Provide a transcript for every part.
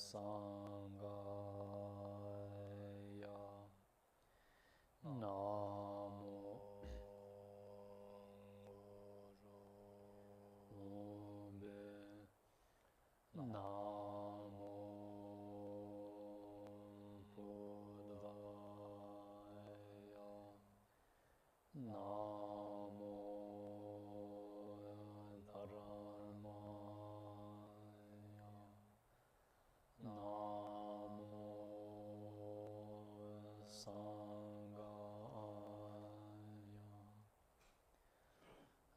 Sangaya Namo Lobe Namo Buddhaya Namo Dharma-activity. Namo Sangaya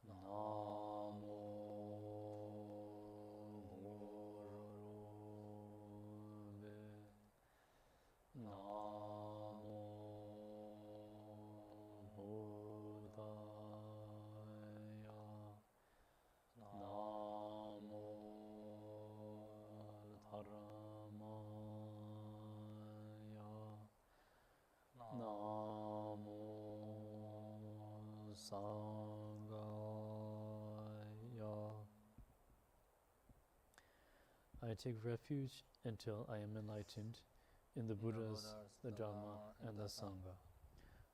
Namo Gurube Namo Buddhaya Namo Dharmaya Namo Sangaya. I take refuge until I am enlightened in the Buddhas, the Dharma, and the Sangha.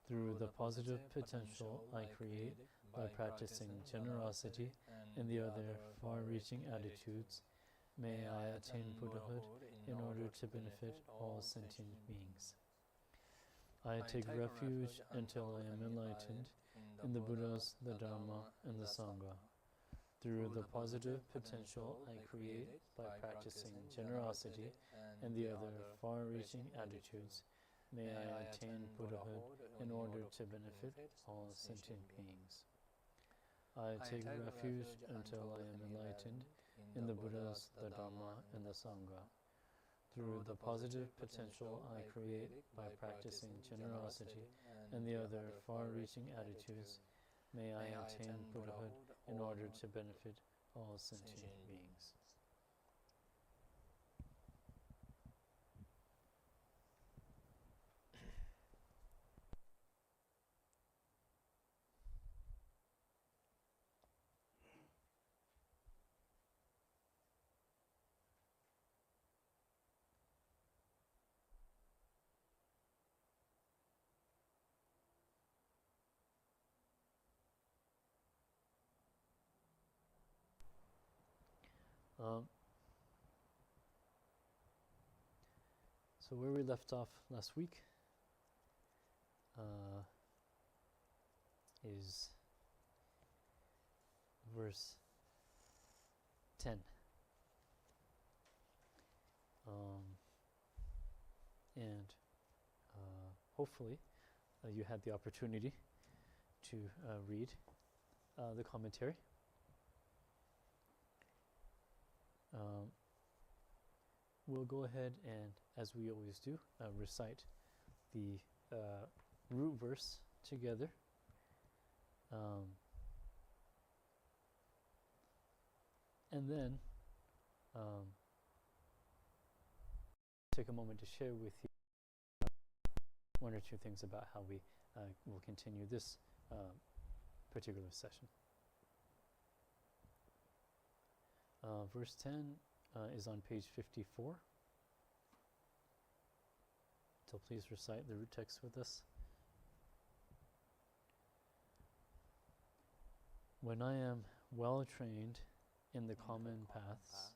Through the positive potential I create by practicing generosity and the other far-reaching attitudes, may I attain Buddhahood in order to benefit all sentient beings. I take refuge until I am enlightened in the Buddhas, the Dharma, and the Sangha. Through the positive potential I create by practicing generosity and the other far-reaching attitudes, may I attain Buddhahood in order to benefit all sentient beings. I take refuge until I am enlightened in the Buddhas, the Dharma, and the Sangha. Through the positive potential I create by practicing generosity and the other far-reaching attitudes, may I attain Buddhahood in order to benefit all sentient beings. So where we left off last week is verse 10. And hopefully you had the opportunity to read the commentary. We'll go ahead and, as we always do, recite the root verse together. And then take a moment to share with you one or two things about how we will continue this particular session. Verse 10 is on page 54. So please recite the root text with us. When I am well trained in the common paths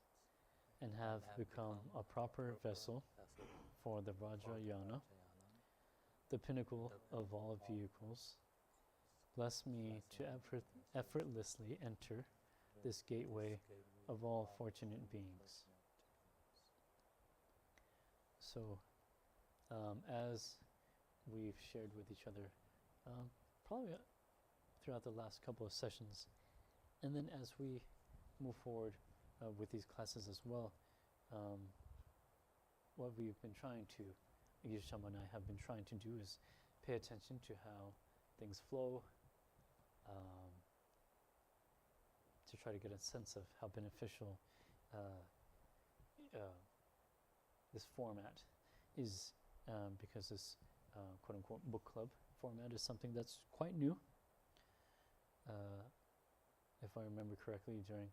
and have become a proper vessel for the Vajrayana, the pinnacle of all vehicles, bless me to effortlessly enter this gateway of all fortunate beings. So, as we've shared with each other, probably throughout the last couple of sessions, and then as we move forward with these classes as well, what we've been trying to, Geshe and I have been trying to do is pay attention to how things flow, to try to get a sense of how beneficial this format is, because this quote-unquote book club format is something that's quite new. If I remember correctly, during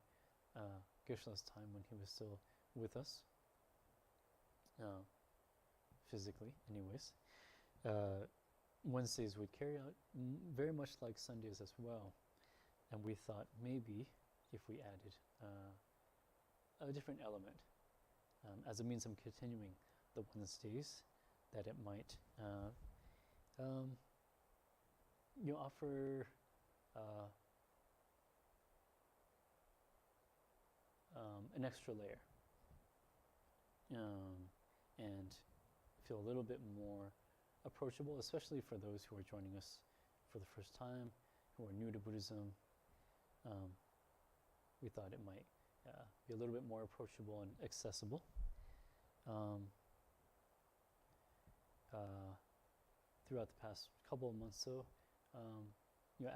Geshe's time when he was still with us. physically anyways. Wednesdays would carry out very much like Sundays as well, and we thought maybe if we added a different element as a means of continuing the Wednesdays, that it might offer an extra layer and feel a little bit more approachable, especially for those who are joining us for the first time, who are new to Buddhism. We thought it might be a little bit more approachable and accessible. Throughout the past couple of months, so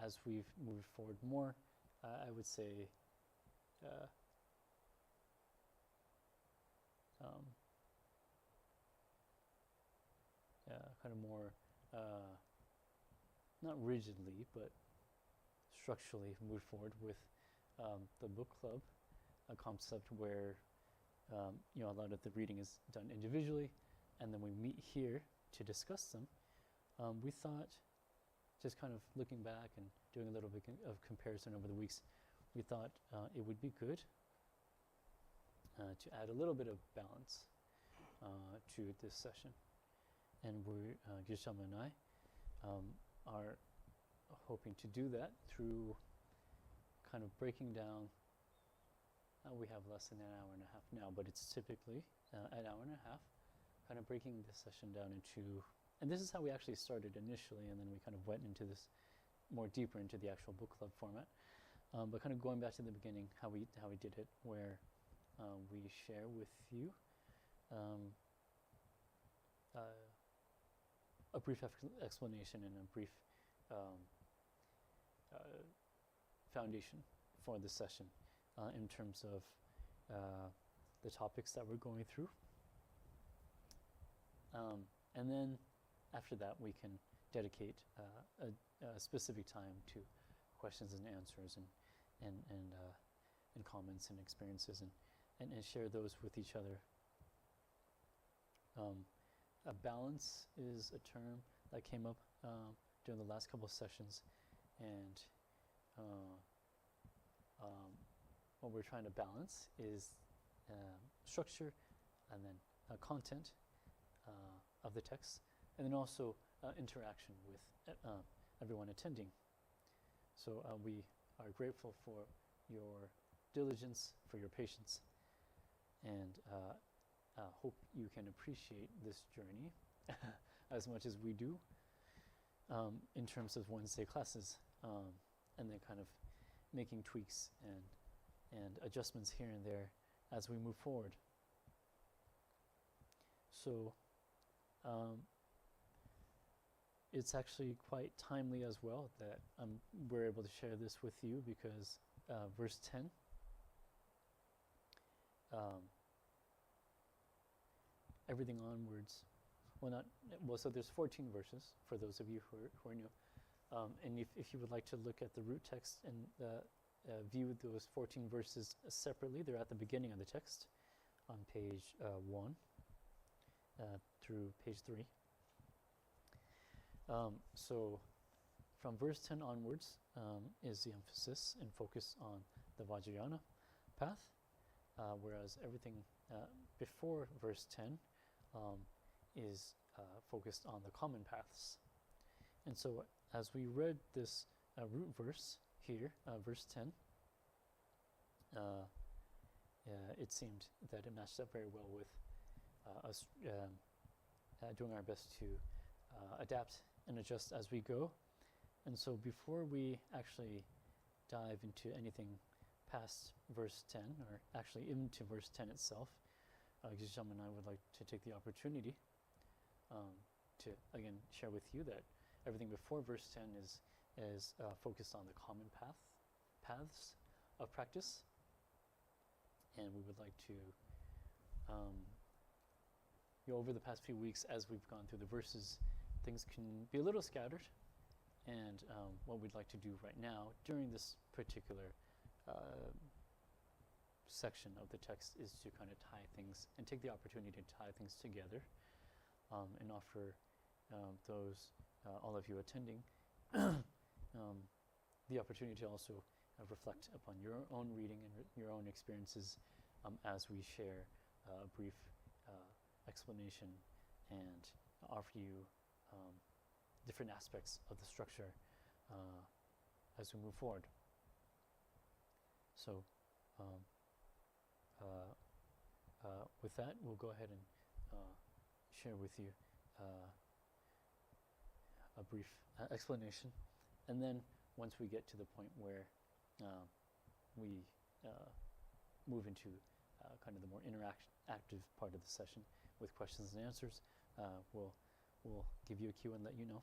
as we've moved forward more, I would say kind of more, not rigidly, but structurally move forward with the book club, a concept where a lot of the reading is done individually, and then we meet here to discuss them. We thought, just kind of looking back and doing a little bit of comparison over the weeks, we thought it would be good to add a little bit of balance to this session. And Geshe and I are hoping to do that through kind of breaking down. We have less than an hour and a half now, but it's typically an hour and a half, kind of breaking this session down into, and this is how we actually started initially, and then we kind of went into this more deeper into the actual book club format. But kind of going back to the beginning, how we did it, where we share with you a brief explanation and a brief foundation for the session in terms of the topics that we're going through. And then after that, we can dedicate a specific time to questions and answers and comments and experiences and share those with each other. A balance is a term that came up during the last couple of sessions, and what we're trying to balance is structure and then content of the text, and then also interaction with everyone attending. So we are grateful for your diligence, for your patience, and hope you can appreciate this journey as much as we do in terms of Wednesday classes, and then kind of making tweaks and adjustments here and there as we move forward. So it's actually quite timely as well that we're able to share this with you, because verse 10 everything onwards, so there's 14 verses for those of you who are new, and if you would like to look at the root text and view those 14 verses separately, they're at the beginning of the text on page 1 through page 3. So from verse 10 onwards is the emphasis and focus on the Vajrayana path, whereas everything before verse 10 is focused on the common paths. And so as we read this root verse here, verse 10, it seemed that it matched up very well with us doing our best to adapt and adjust as we go. And so before we actually dive into anything past verse 10, or actually into verse 10 itself, Geshe and I would like to take the opportunity to again share with you that everything before verse 10 is focused on the common paths of practice, and we would like to over the past few weeks, as we've gone through the verses, things can be a little scattered, and what we'd like to do right now during this particular section of the text is to kind of tie things and take the opportunity to tie things together, and offer those all of you attending the opportunity to also reflect upon your own reading and your own experiences as we share a brief explanation and offer you different aspects of the structure as we move forward. So with that, we'll go ahead and share with you a brief explanation, and then once we get to the point where we move into kind of the more interactive part of the session with questions and answers, we'll give you a cue and let you know.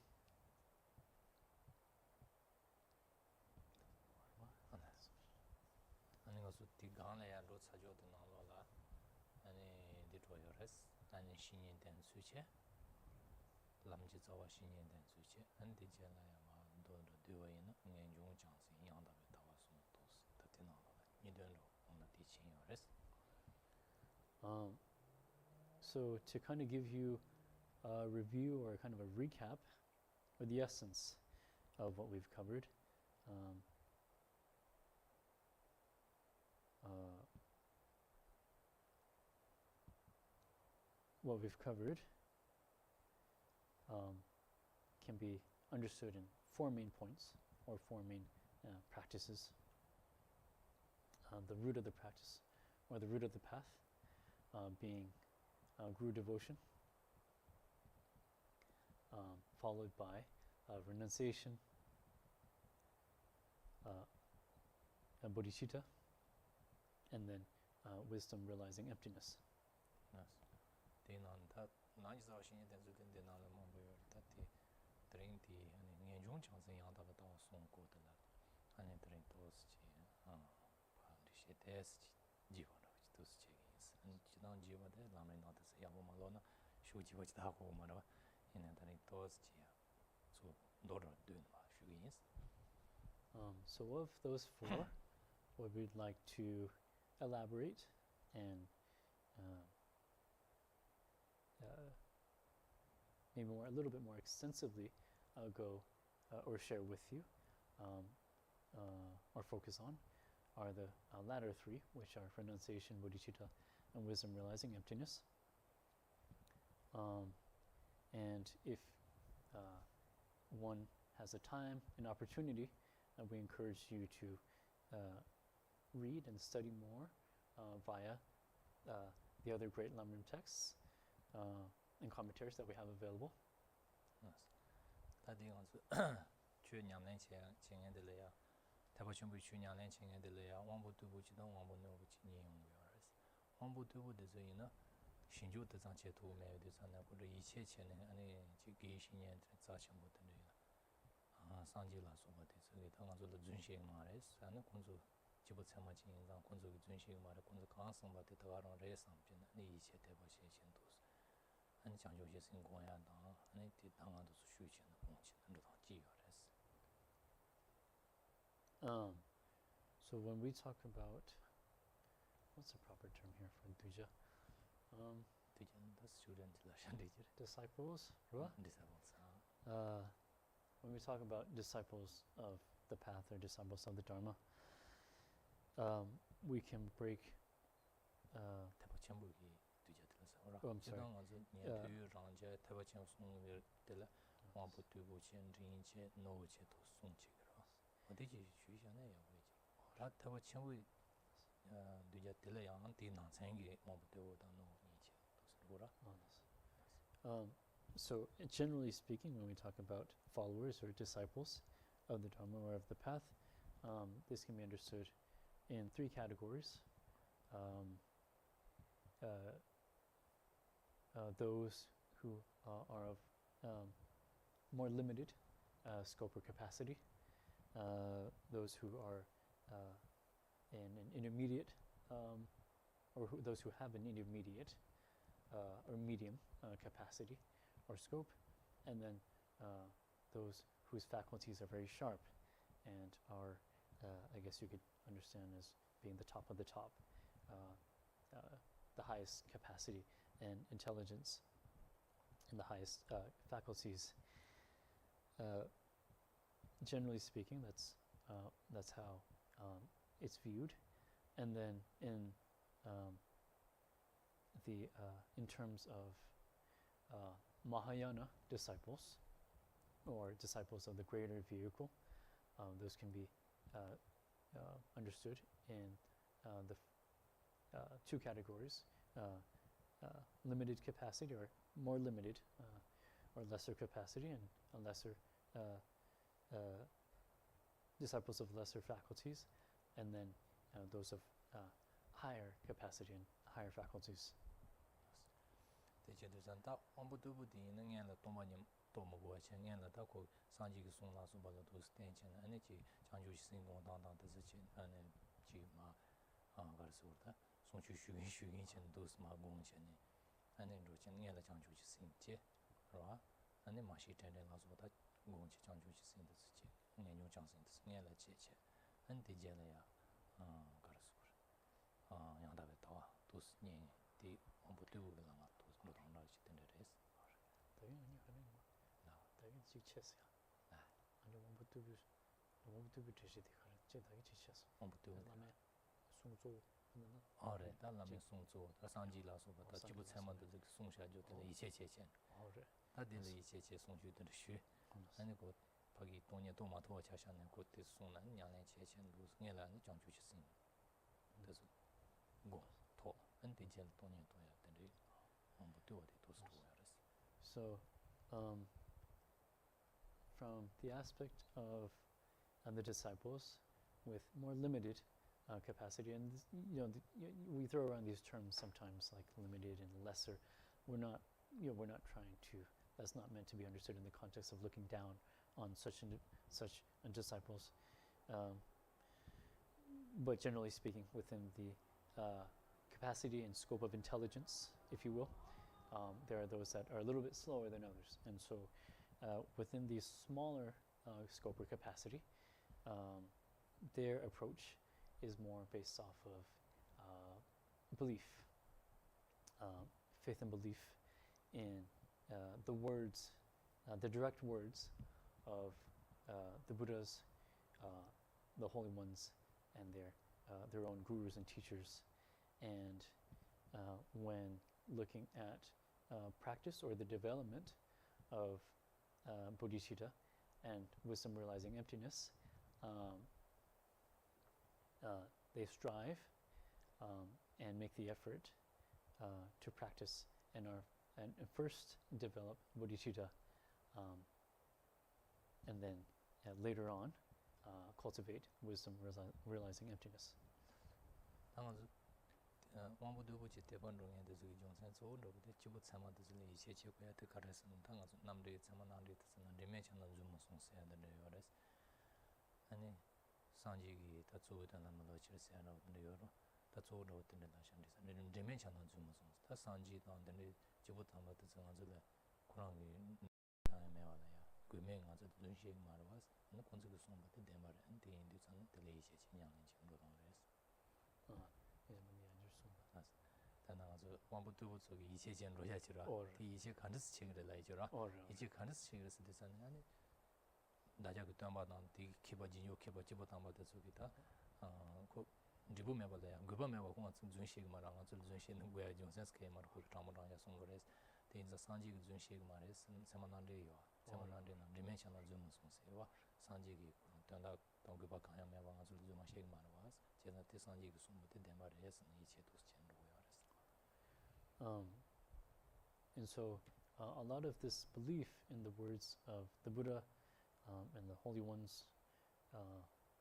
So to kind of give you a review or kind of a recap or the essence of what we've covered, can be understood in 4 main points or 4 main practices. The root of the practice or the root of the path being guru devotion, followed by renunciation, bodhicitta, and then wisdom realizing emptiness. So of those 4, what we'd like to elaborate and maybe a little bit more extensively go or share with you or focus on are the latter 3, which are renunciation, bodhicitta, and wisdom realizing emptiness. And if one has a time and opportunity, we encourage you to read and study more via the other great lam-rim texts and commentaries that we have available. So when we talk about, what's the proper term here for duja? Disciples? When we talk about disciples of the path or disciples of the Dharma, we can break. I'm sorry. So generally speaking, when we talk about followers or disciples of the Dharma or of the path, this can be understood in 3 categories. Those who are of more limited scope or capacity, those who are in an intermediate, those who have an intermediate or medium capacity or scope, and then those whose faculties are very sharp and are, I guess you could understand as being the top of the top, the highest capacity and intelligence and the highest faculties. Generally speaking, that's how it's viewed. And then in terms of Mahayana disciples, or disciples of the greater vehicle, those can be understood in the two categories: limited capacity, or more limited, or lesser capacity, and a lesser disciples of lesser faculties, and then those of higher capacity and higher faculties. So, from the aspect of the disciples with more limited capacity, and we throw around these terms sometimes, like limited and lesser. We're not trying to. That's not meant to be understood in the context of looking down on such disciples. But generally speaking, within the capacity and scope of intelligence, if you will, there are those that are a little bit slower than others. And so within the smaller scope or capacity, their approach is more based off of belief, faith and belief in the words, the direct words of the Buddhas, the Holy Ones, and their own gurus and teachers. And when looking at practice or the development of bodhicitta and wisdom realizing emptiness, they strive and make the effort to practice and first develop bodhicitta, and then later on cultivate wisdom realizing emptiness. And so a lot of this belief in the words of the Buddha and the Holy Ones,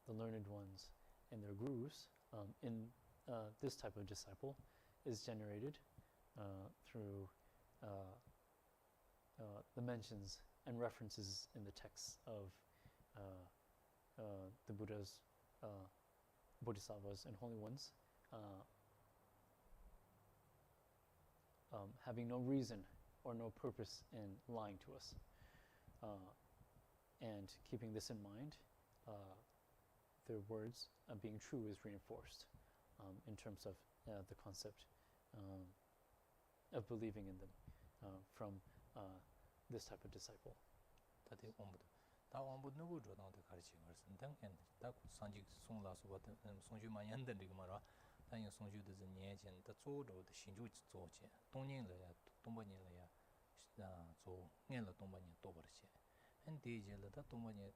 the learned ones, and their gurus in this type of disciple is generated through the mentions and references in the texts of the Buddhas, Bodhisattvas, and Holy Ones, having no reason or no purpose in lying to us. And keeping this in mind, their words being true is reinforced in terms of the concept of believing in them from this type of disciple. 다 왕부 누구 조당도 가르치고 그랬는데 다 상지 송라서부터 송주 만연된 거 말아 당연 송주도 년전 더 조로도 신주 조제 동년래야 동번년래야 조 년了동번년 또 버리지 근데제를 다 동번년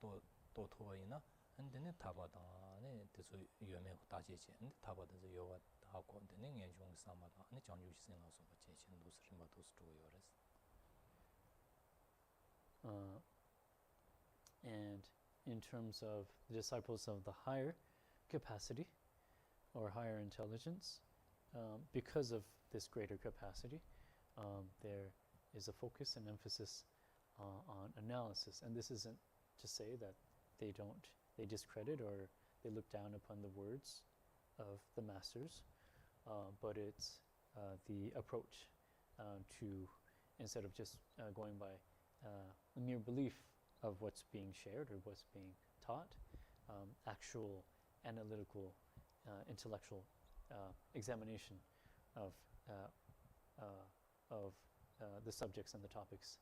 또 토와이나 근데는 타바다네 그래서 유명하고 다제지 근데 타바다서 요가 하고 근데 연중 삼마다 아니 장주시 생각서 제신 도스림바 도스토요레스 And in terms of the disciples of the higher capacity or higher intelligence, because of this greater capacity, there is a focus and emphasis on analysis. And this isn't to say that they discredit or they look down upon the words of the masters, but it's the approach to, instead of just going by mere belief of what's being shared or what's being taught, actual analytical, intellectual examination of the subjects and the topics.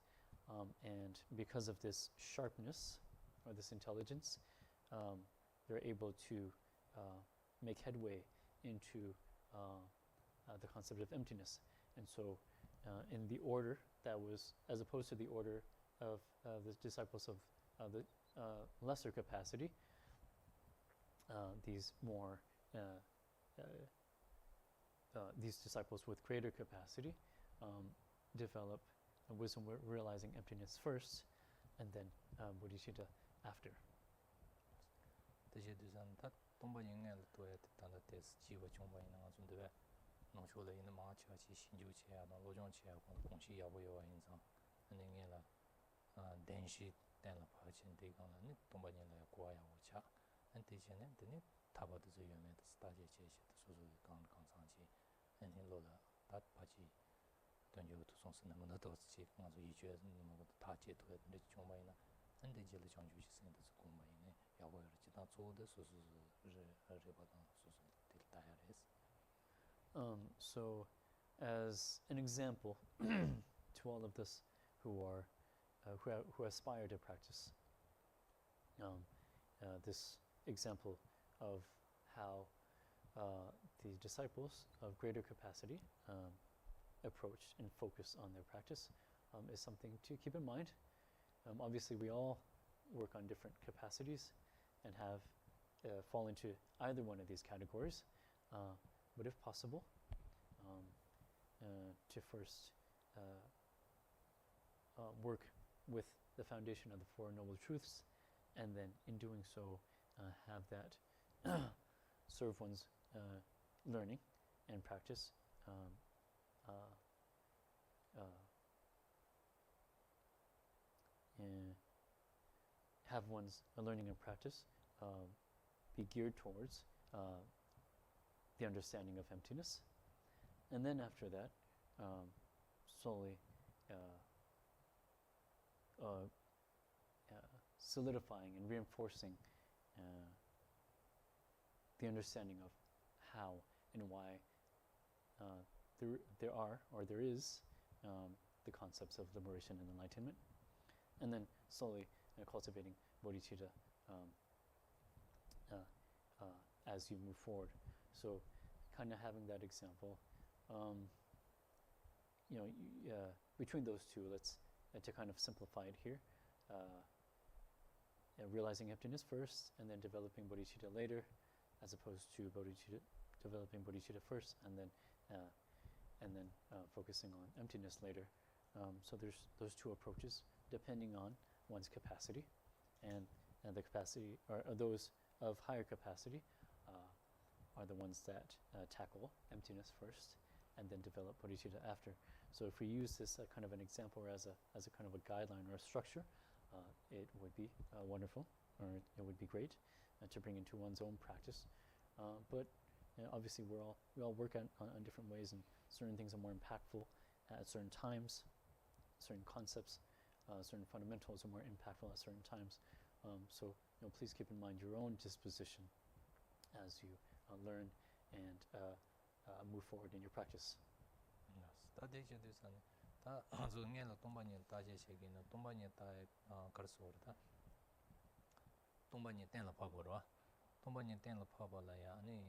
And because of this sharpness or this intelligence, they're able to make headway into the concept of emptiness. And so in the order that was, as opposed to the order of the disciples of the lesser capacity, these more these disciples with greater capacity develop wisdom, realizing emptiness first, and then bodhicitta after. denshi tenla pachin de gana ni tomba ni la kwa ya wo cha an te chen ne de taba de zo yeme de sta je che che so so kan kan sang chi an hin lo la dat pa chi dan yo to song sen na do chi ma zo yi jue ni mo ta che to de chong bai na an de je le chang ju chi sen de zo kong bai ne ya wo chi da zo de so so re ba da so so de ta ya res. So as an example to all of us who aspire to practice, this example of how the disciples of greater capacity approach and focus on their practice is something to keep in mind. Obviously, we all work on different capacities and have fall into either one of these categories, but if possible, to first work with the foundation of the Four Noble Truths, and then in doing so have that serve one's learning and practice, and have one's learning and practice be geared towards the understanding of emptiness, and then after that slowly solidifying and reinforcing the understanding of how and why there are or there is the concepts of liberation and enlightenment, and then slowly cultivating bodhicitta as you move forward. So kind of having that example, between those two, let's to kind of simplify it here, realizing emptiness first and then developing bodhicitta later, as opposed to developing bodhicitta first and then focusing on emptiness later. So there's those two approaches depending on one's capacity, and the capacity or those of higher capacity are the ones that tackle emptiness first and then develop bodhicitta after. So if we use this kind of an example or as a kind of a guideline or a structure, it would be wonderful, or it would be great to bring into one's own practice. But obviously we all work on different ways, and certain things are more impactful at certain times, certain concepts, certain fundamentals are more impactful at certain times. So please keep in mind your own disposition as you learn and move forward in your practice. 다 대체 되서네. 다 저년에 동반이 다제 세계는 동반이 다 가르쳐오다. 동반이 땡을 파고라. 동반이 땡을 파발라야 아니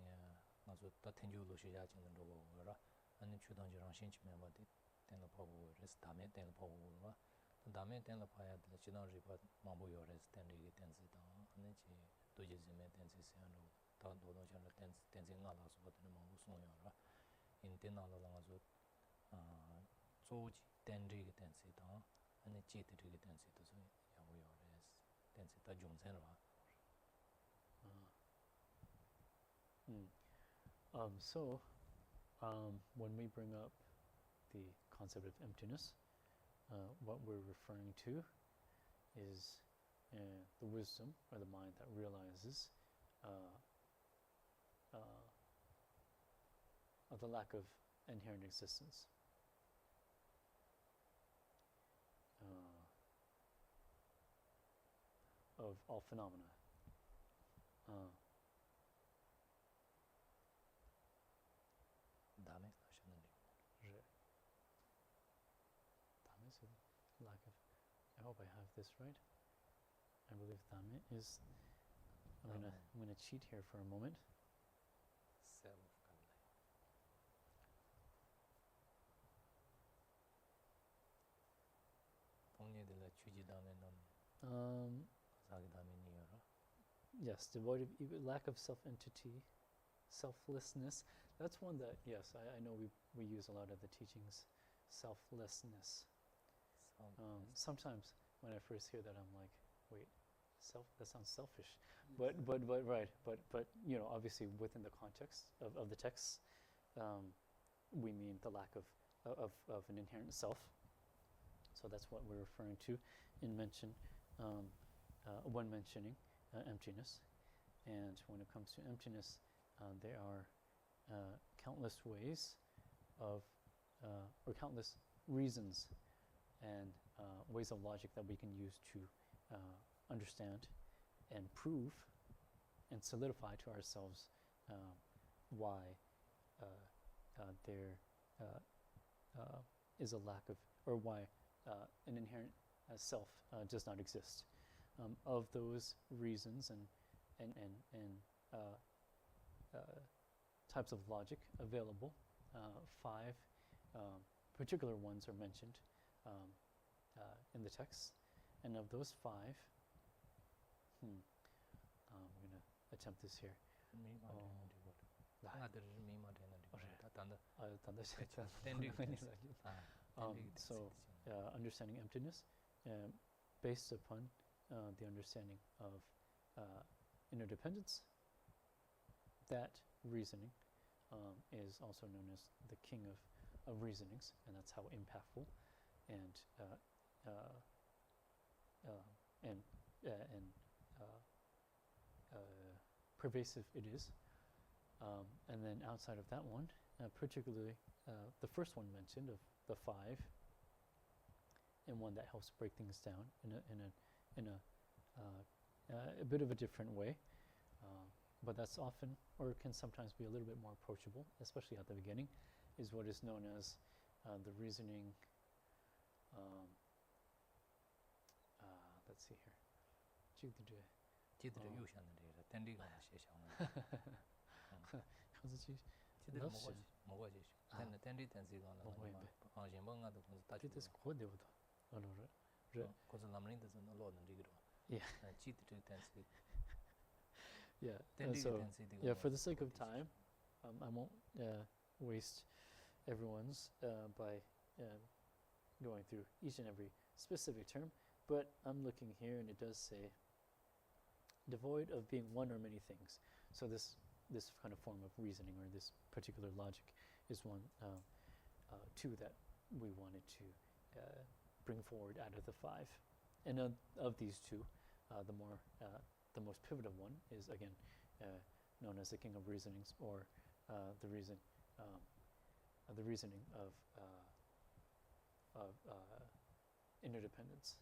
나서 다 텐주로 시작하는 거라. 아니 주당지랑 신치면 뭐지? 땡을 파고 그래서 다음에 땡을 파고 와. 다음에 땡을 파야 돼. 지난 리바 마보요레스 땡이 땡스다. 아니지. 도제즈메 땡스세요. 다 도도잖아 땡생가 나서 버튼 마보 송요라. 인테나로랑아서 조지 땡리게 땡스다. 아니 지들이게 땡스도 소 야고요레스. 땡스다 종생라. So, when we bring up the concept of emptiness, what we're referring to is the wisdom or the mind that realizes of the lack of inherent existence. Of all phenomena. 다음에 하셨는데. Lack of. I hope I have this right. I believe Dhamma is. I'm gonna cheat here for a moment. Self. 동료들의 취지 다음에는 사기 다음에니요. Yes, devoid of ego, lack of self-entity, selflessness. That's one that, yes, I know we use a lot of the teachings. Selflessness. Sometimes when I first hear that, I'm like, wait, that sounds selfish. But right, but you know, obviously within the context of the texts, we mean the lack of an inherent self. So that's what we're referring to in when mentioning emptiness. And when it comes to emptiness, there are countless ways of, or countless reasons and ways of logic that we can use to understand and prove and solidify to ourselves why there is a lack of, or why an inherent self does not exist. Of those reasons and types of logic available, 5 particular ones are mentioned in the text, and of those 5, I'm going to attempt this here. So, understanding emptiness based upon the understanding of interdependence. That reasoning is also known as the king of reasonings, and that's how impactful and pervasive it is. And then outside of that one, particularly the first one mentioned of the 5, and one that helps break things down in a bit of a different way, but that's often, or can sometimes be a little bit more approachable, especially at the beginning, is what is known as the reasoning. Let's see here. Yeah, for the sake of time, I won't waste everyone's by going through each and every specific term, but I'm looking here and it does say devoid of being one or many things. So this kind of form of reasoning, or this particular logic, is one, 2 that we wanted to bring forward out of the 5. And of these 2, the most pivotal one is again known as the king of reasonings, or the reasoning of interdependence.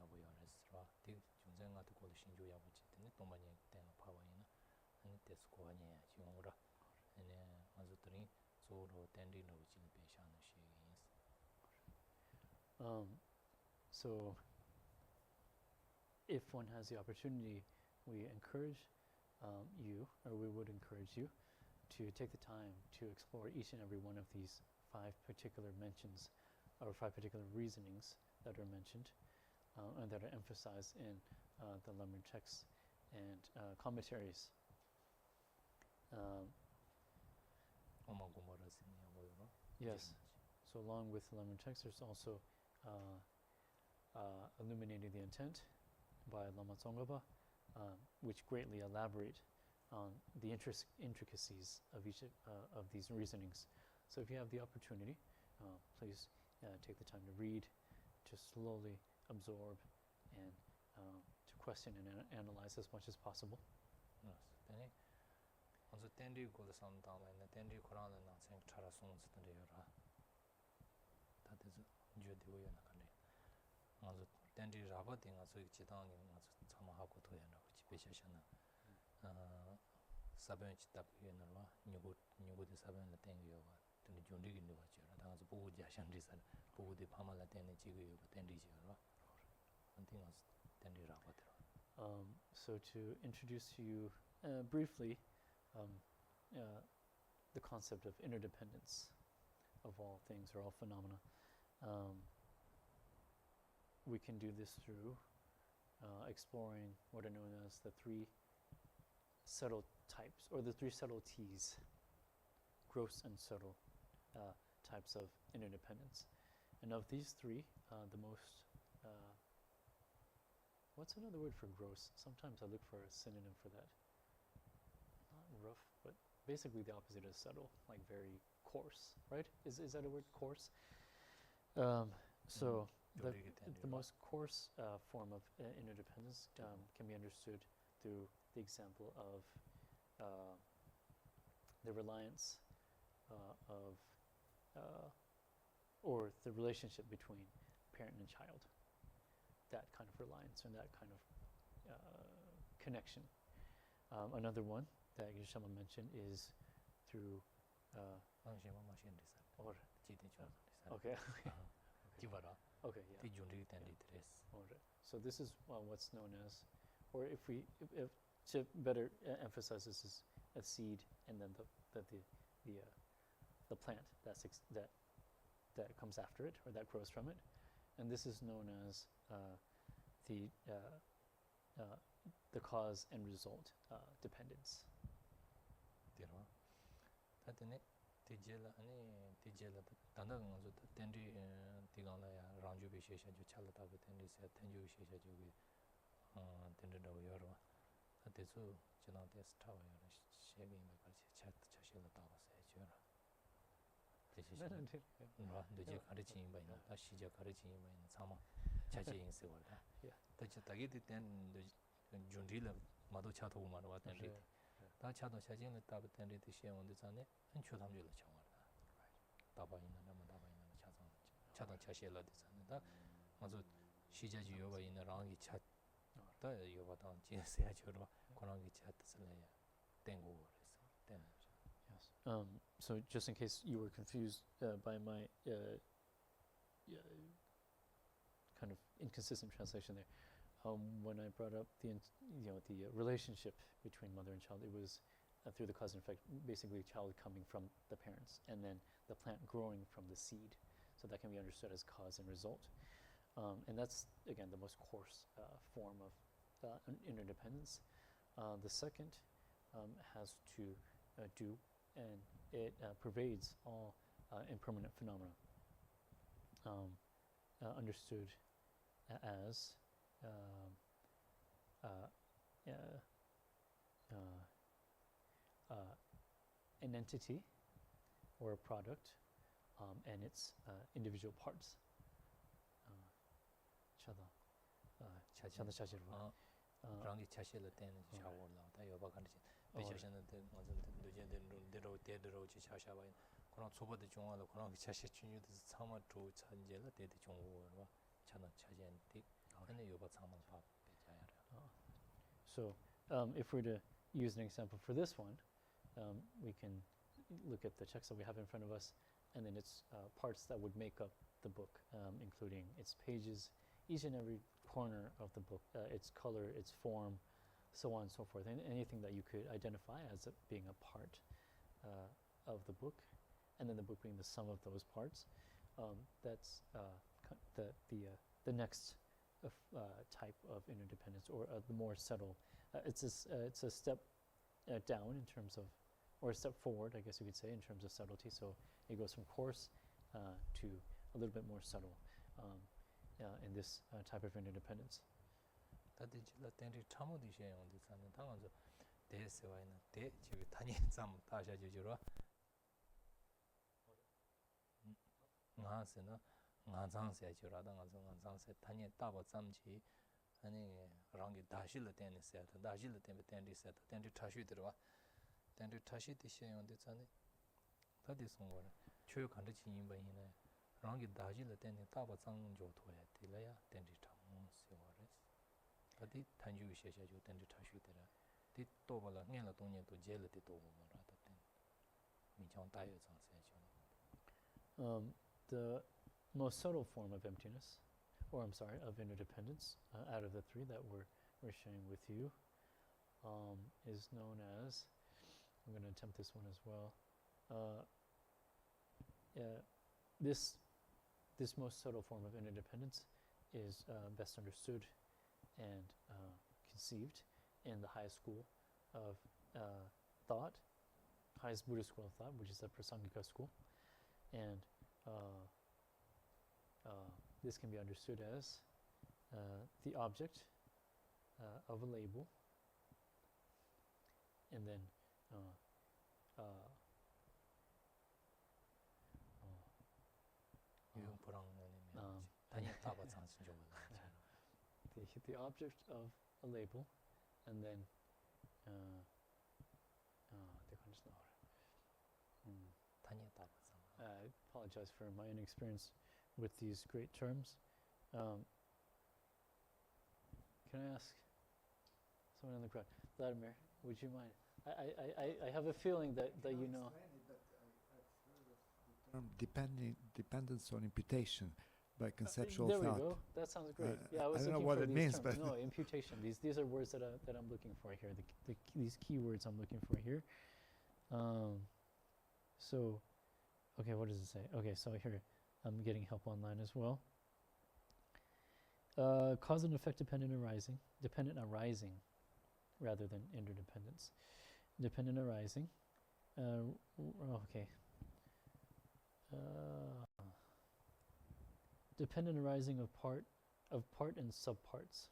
야보 요레스라 디 중생가 듣고 신주 야보 지더니 동반이 때가 파와이나 아니 데스코하니 지용으로 네 아주들이 조로 댄디로 지는 배샤는 시기인스. So if one has the opportunity, we encourage you, or we would encourage you, to take the time to explore each and every one of these 5 particular mentions, or 5 particular reasonings that are mentioned, and that are emphasized in the lam-rim texts and commentaries. Yes. So along with the lam-rim text, there's also illuminating the intent by Lama Tsong-Khapa, which greatly elaborate on the intricacies of each of these reasonings. So if you have the opportunity, please take the time to read, to slowly absorb, and to question and analyze as much as possible. Yes. 먼저 댄디 고를 삼다면 댄디 코란은 나생 차라송 쓰더래요라. 다들 주되고요 나간에. 먼저 댄디 라바딩아 저기 지당이 먼저 참하고 도야나 집에셔나. 사변 집답이는와 누구도 사변을 땡겨가. 근데 존리기는 거죠. 당서 보고 자상리사 보고도 파말라 댄이 지고요 댄디지요. 한팅 와서 댄디 라바들. So to introduce to you briefly the concept of interdependence of all things or all phenomena. We can do this through exploring what are known as the 3 subtle types, or the 3 subtleties, gross and subtle types of interdependence. And of these 3, the most, what's another word for gross? Sometimes I look for a synonym for that. Not rough, but basically the opposite is subtle, like very coarse, right? Is that a word, coarse? So the most coarse form of interdependence can be understood through the example of the reliance of, or the relationship between parent and child. That kind of reliance and that kind of connection. Another one that Geshe mentioned is through okay. Okay, yeah. So this is what's known as, or if to better emphasize, this is a seed, and then the plant that comes after it, or that grows from it, and this is known as the cause and result dependence. Tijela 단단 가서 댄디 디강라야 랑주비 셰샤주 찰다고 댄디 세 텐주 셰샤주기 댄디다고 여러 대수 지나데 스타워요 셰빙을 같이 차실로 따라서 해줘라 대시는 너지 가르치는 바이나 다 시작 가르치는 바이나 사마 자제 인세월다 대체 다기디 댄 준디를 마도 차도 말와 댄디 다 차도 사진을 따고 댄디 시험원데 전에 한 초담주를 정말 다바이나 너무 다바이나 차도 차실로 되잖아. 맞아 시자지 요가 있는 랑이 차다 요바다 GSTDL 그런 게 차트슬래야 땡고 그래서 Yes. So just in case you were confused by my kind of inconsistent translation there, when I brought up the relationship between mother and child, it was through the cause and effect, basically child coming from the parents, and then the plant growing from the seed. So that can be understood as cause and result. And that's, again, the most coarse form of interdependence. The second has to do, and it pervades all impermanent phenomena, understood as an entity or a product and its individual parts. 랑이 차실을 때는 샤워라 다 여바간지 배셔는 맞은 데로 차샤바 그런 초보도 중앙으로 그런 차시 중요도 참아 조 천재를 때도 중앙으로 차는 차지한테 So if we're to use an example for this one, we can look at the text that we have in front of us, and then its parts that would make up the book, including its pages, each and every corner of the book, its color, its form, so on and so forth, and anything that you could identify as being a part of the book, and then the book being the sum of those parts. That's the next type of interdependence, or the more subtle. It's a step down in terms of, or a step forward, I guess you could say, in terms of subtlety. So it goes from coarse to a little bit more subtle in this type of interdependence. The most subtle form of emptiness, or I'm sorry, of interdependence, out of the three that we're sharing with you, is known as, I'm going to attempt this one as well. This most subtle form of interdependence is best understood and conceived in the highest school of thought, highest Buddhist school of thought, which is the Prasangika school. And this can be understood as the object of a label, and then the object of a label, and then I apologize for my inexperience with these great terms. Can I ask someone in the crowd, Vladimir, would you mind? I have a feeling that you know. Dependence on imputation by conceptual there thought. There we go. That sounds great. Yeah, I was don't know looking what for it these means, terms. but no, imputation. These are words that I'm looking for here. These keywords I'm looking for here. So, okay, what does it say? Okay, so here I'm getting help online as well. Cause and effect dependent arising rather than interdependence. Dependent arising. Okay. Dependent arising of part and subparts.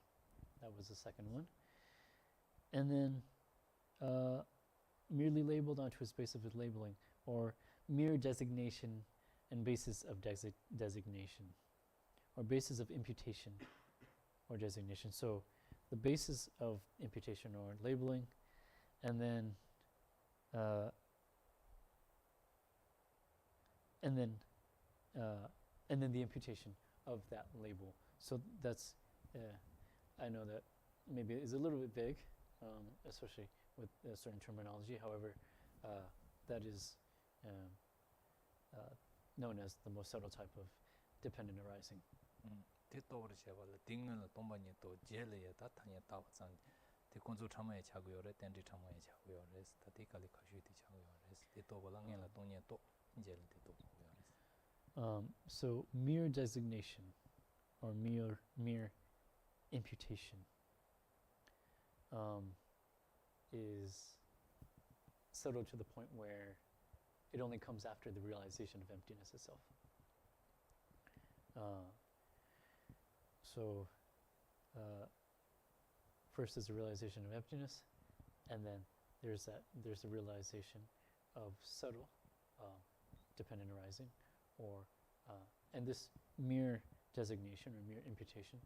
That was the second one. And then merely labeled onto a space of labeling, or mere designation and basis of designation, or basis of imputation or designation. So the basis of imputation or labeling, and then the imputation of that label. So that's, I know that maybe is a little bit vague, especially with certain terminology. However, that is known as the most subtle type of dependent arising. So mere designation or mere imputation is subtle to the point where it only comes after the realization of emptiness itself. First is the realization of emptiness, and then there's the realization of subtle dependent arising, or and this mere designation or mere imputation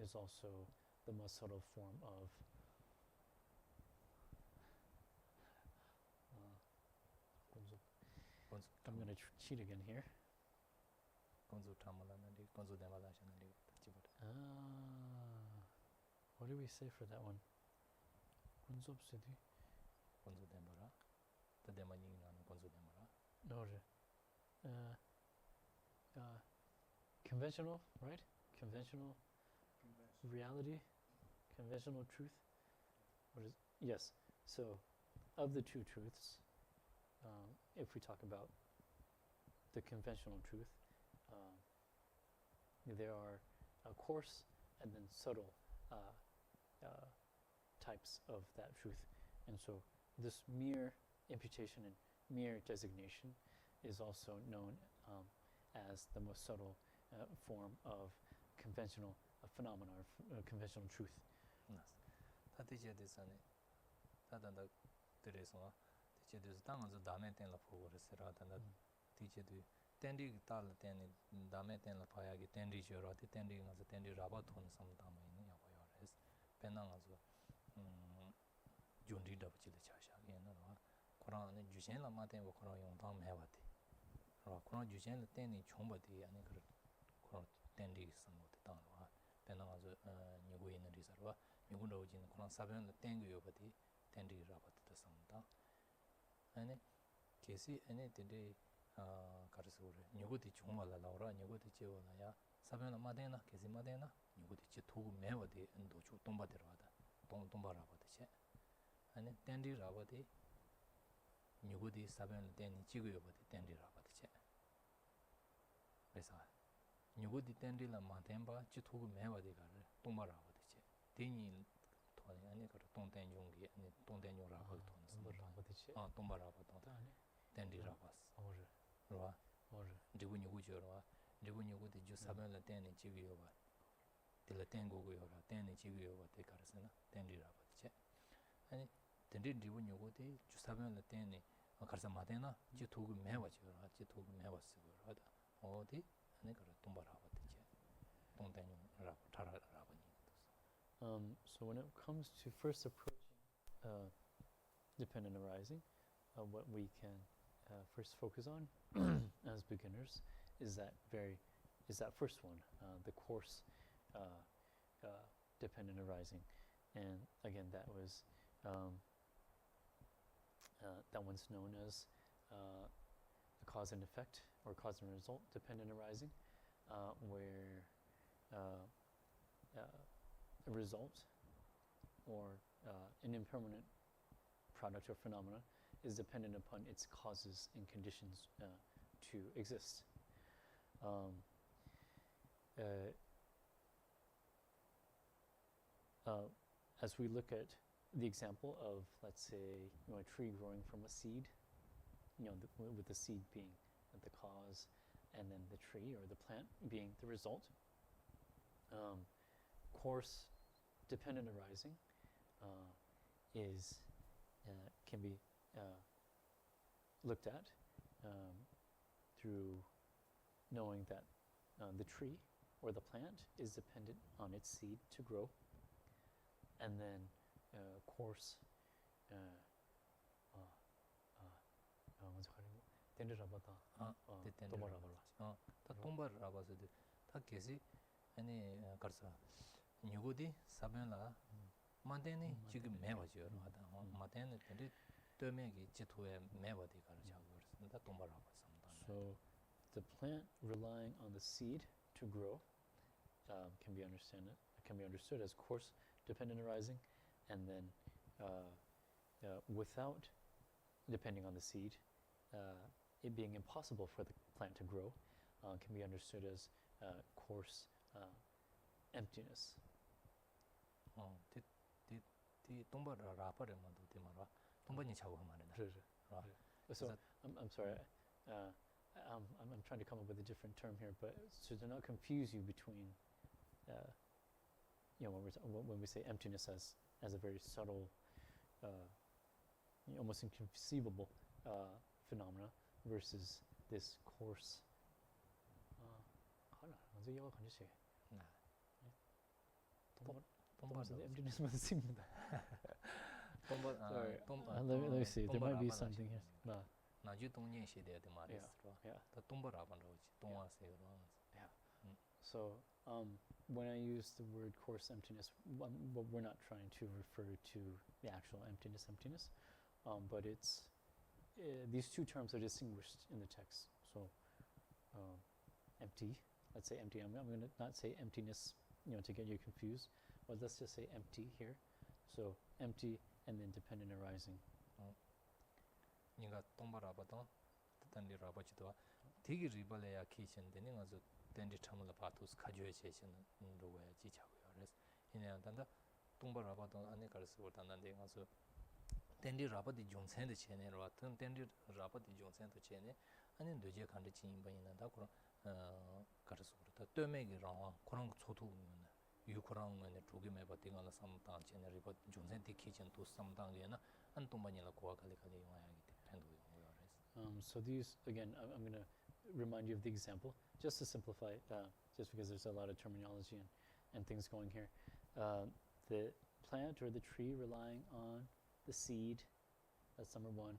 is also the most subtle form of I'm going to cheat again here. What do we say for that one? Kunchok city? Kunchok dembara. The demaning on Kunchok dembara. No. Conventional, right? Conventional reality, conventional truth. What is? Yes. So, of the two truths, if we talk about the conventional truth, there are coarse and then subtle types of that truth, and so this mere imputation and mere designation is also known as the most subtle form of conventional phenomena or conventional truth. That's Geshe ene today karasure nyugoti chungwa la laura nyugoti chewa la ya sabena madena geshe madena nyugoti che thu mewa de ndo chu tomba de rada tomba raba de che ane tendi raba de nyugoti sabena teni chigo yoba de tendi raba de che besa nyugoti tendi la matemba che thu mewa de gar tomba raba de che teni thone ane kar tongten yongge ane tongten yong raba thon raba de che tomba raba thon tendi rabas rwa jibu nyugu jo rwa jibu nyugu di ju saben la teni chigu yo ba tila tengu go yo ra teni chigu yo ba te karasena tendi rabat che ani tendi jibu nyugu di ju saben la teni karsa matena ji thugu mewa che ra ji thugu mewa se go ra da o di ani kar tumba rabat che tongten yo ra thara rabani. So when it comes to first approaching dependent arising, what we can first focus on as beginners is that first one, the coarse dependent arising, and again that was that one's known as the cause and effect or cause and result dependent arising, where a result or an impermanent product or phenomena is dependent upon its causes and conditions to exist. As we look at the example of, let's say, a tree growing from a seed, with the seed being the cause, and then the tree or the plant being the result, coarse dependent arising can be looked at through knowing that the tree or the plant is dependent on its seed to grow, and then coarse nyugudi sabena mandeni chig mewa jo mandeni tendi tomegi chitue mewa de kar jagor da tomba raba samdan. So the plant relying on the seed to grow can be understood as coarse dependent arising, and then without depending on the seed, it being impossible for the plant to grow can be understood as coarse emptiness. So I'm sorry, I'm trying to come up with a different term here, but so to not confuse you between when we say emptiness as a very subtle, almost inconceivable phenomena versus this coarse emptiness. Let me see, there might be something here. So when I use the word coarse emptiness, we're not trying to refer to the actual emptiness, but it's these two terms are distinguished in the text. So empty, let's say empty. I'm going to not say emptiness, to get you confused, but let's just say empty here. So empty and then dependent arising. 니가 동바라바도 단디 라바치도 되게 리발레야 키신데니 가서 단디 참을 바토스 가져야 제시는 로에 지차고요. 그래서 이내 단다 동바라바도 안에 가서 보다는데 가서 단디 라바디 존센데 체네로 왔던 단디 라바디 존센도 체네 아니 뇌제 간데 진인반이난다 그런 가서 그렇다 떼매기 랑 그런 초도 유코랑은 조기매 버팅하는 삼당 체네리 버 존센데 키친 또 삼당에나 안 동반이라 고아칼리칼리 용하기 So these, again, I'm going to remind you of the example, just to simplify it, just because there's a lot of terminology and things going here. The plant or the tree relying on the seed, that's number one,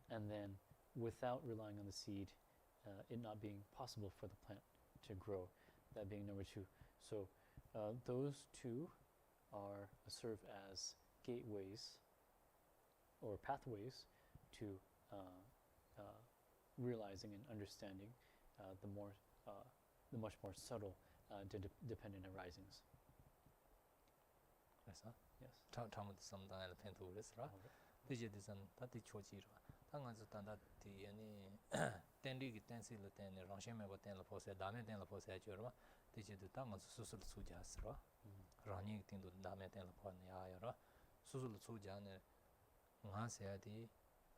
and then without relying on the seed, it not being possible for the plant to grow, that being number two. So those two serve as gateways or pathways to realizing and understanding the much more subtle dependent arisings. 그래서 Yes. 참참도 삼당에 펜도 그랬어라. 디제디선 다디 초지로. 당한서 단다디 아니 텐디기 텐실로 텐네 랑셰메버 텐로 포세 다메 텐로 포세 줘라. 디제디 당한서 수술 수자스라. 라니 텐도 다메 텐로 포냐야라. 수술 수자네 나세야디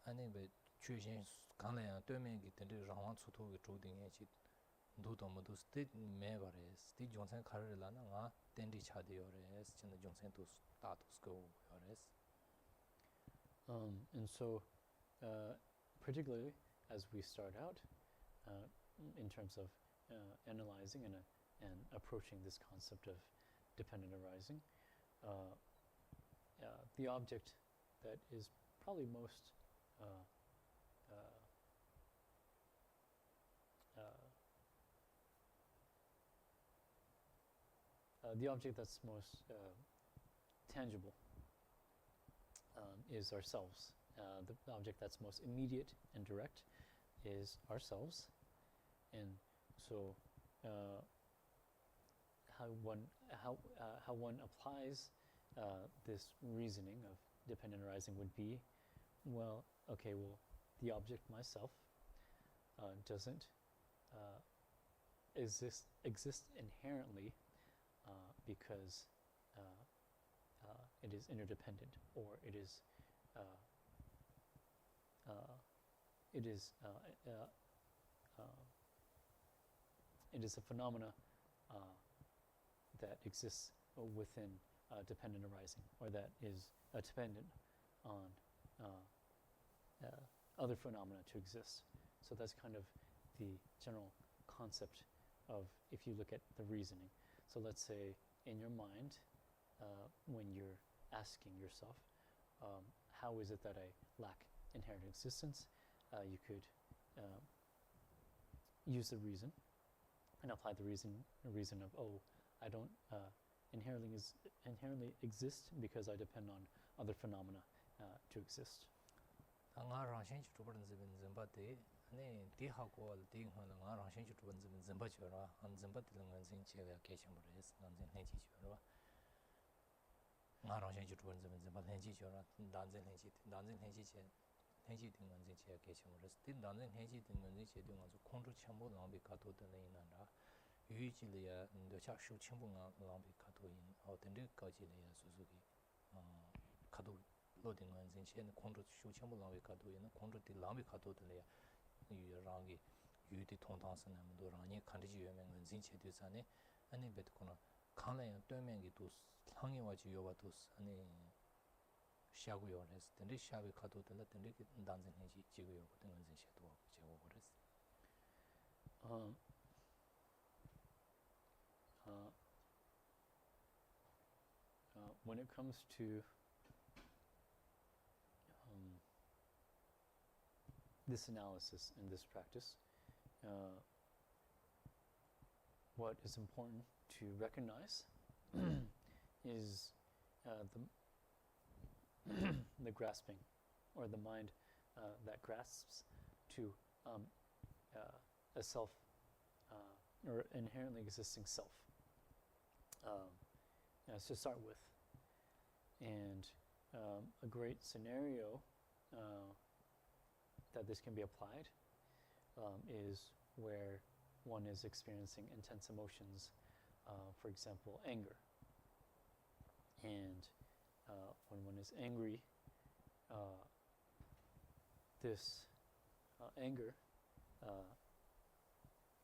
아니 베 최신 간래야 떼매기 텐데 라왕 초토기 조딩에지 도도모도 스테이트 메버레스 티 존센 카르라나 가 텐디 차디오레스 진짜 존센도 스타투스고 요레스. And so, particularly as we start out, in terms of analyzing and approaching this concept of dependent arising, the object that is probably most the object that's most tangible is ourselves. The object that's most immediate and direct is ourselves. And so how one applies this reasoning of dependent arising would be, the object myself doesn't exist inherently because it is interdependent, or it is a phenomena that exists within dependent arising, or that is dependent on other phenomena to exist. So that's kind of the general concept of, if you look at the reasoning. So let's say in your mind, when you're asking yourself, how is it that I lack inherent existence, you could use the reason and apply the reason of, I don't inherently exist because I depend on other phenomena to exist. 네 디하고 디하는 나랑 신주 두 번째 점바줘라 한 점바들은 원생 제가 계셔버려 했어 난생 해지줘라 나랑 신주 두 번째 점바 해지줘라 난생 해지 된 원생 제가 계셔버려 된 난생 해지 된 원생 제도 가서 공주 참고 랑비 가도는 이나라 유의질이야 너차 수 첨부가 랑비 가도인 어떤데까지는 수수기 가도 로딩 원생 제는 공주 수 첨부 랑비 가도인 공주 디 랑비 가도들이야 유랑이 유디 통당선은 도랑이 칸디지 유명한 진체들산에 아니 베트코나 칸라야 떼명이 또 상이 와지 요바도 아니 샤고요레스 근데 샤비 카도들 근데 단전해지 지고요 같은 건 진짜도 제고 그랬어. When it comes to this analysis and this practice, what is important to recognize is the grasping, or the mind that grasps to a self, or inherently existing self, to start with. And a great scenario that this can be applied is where one is experiencing intense emotions, for example, anger. And when one is angry, this anger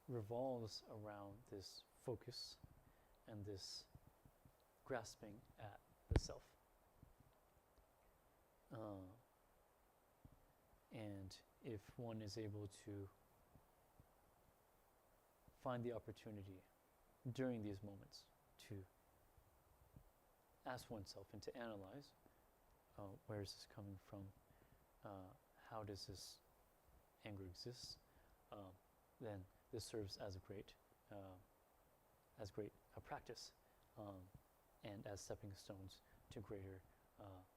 revolves around this focus and this grasping at the self. And if one is able to find the opportunity during these moments to ask oneself and to analyze, where is this coming from? How does this anger exist? Then this serves as a great practice, and as stepping stones to greater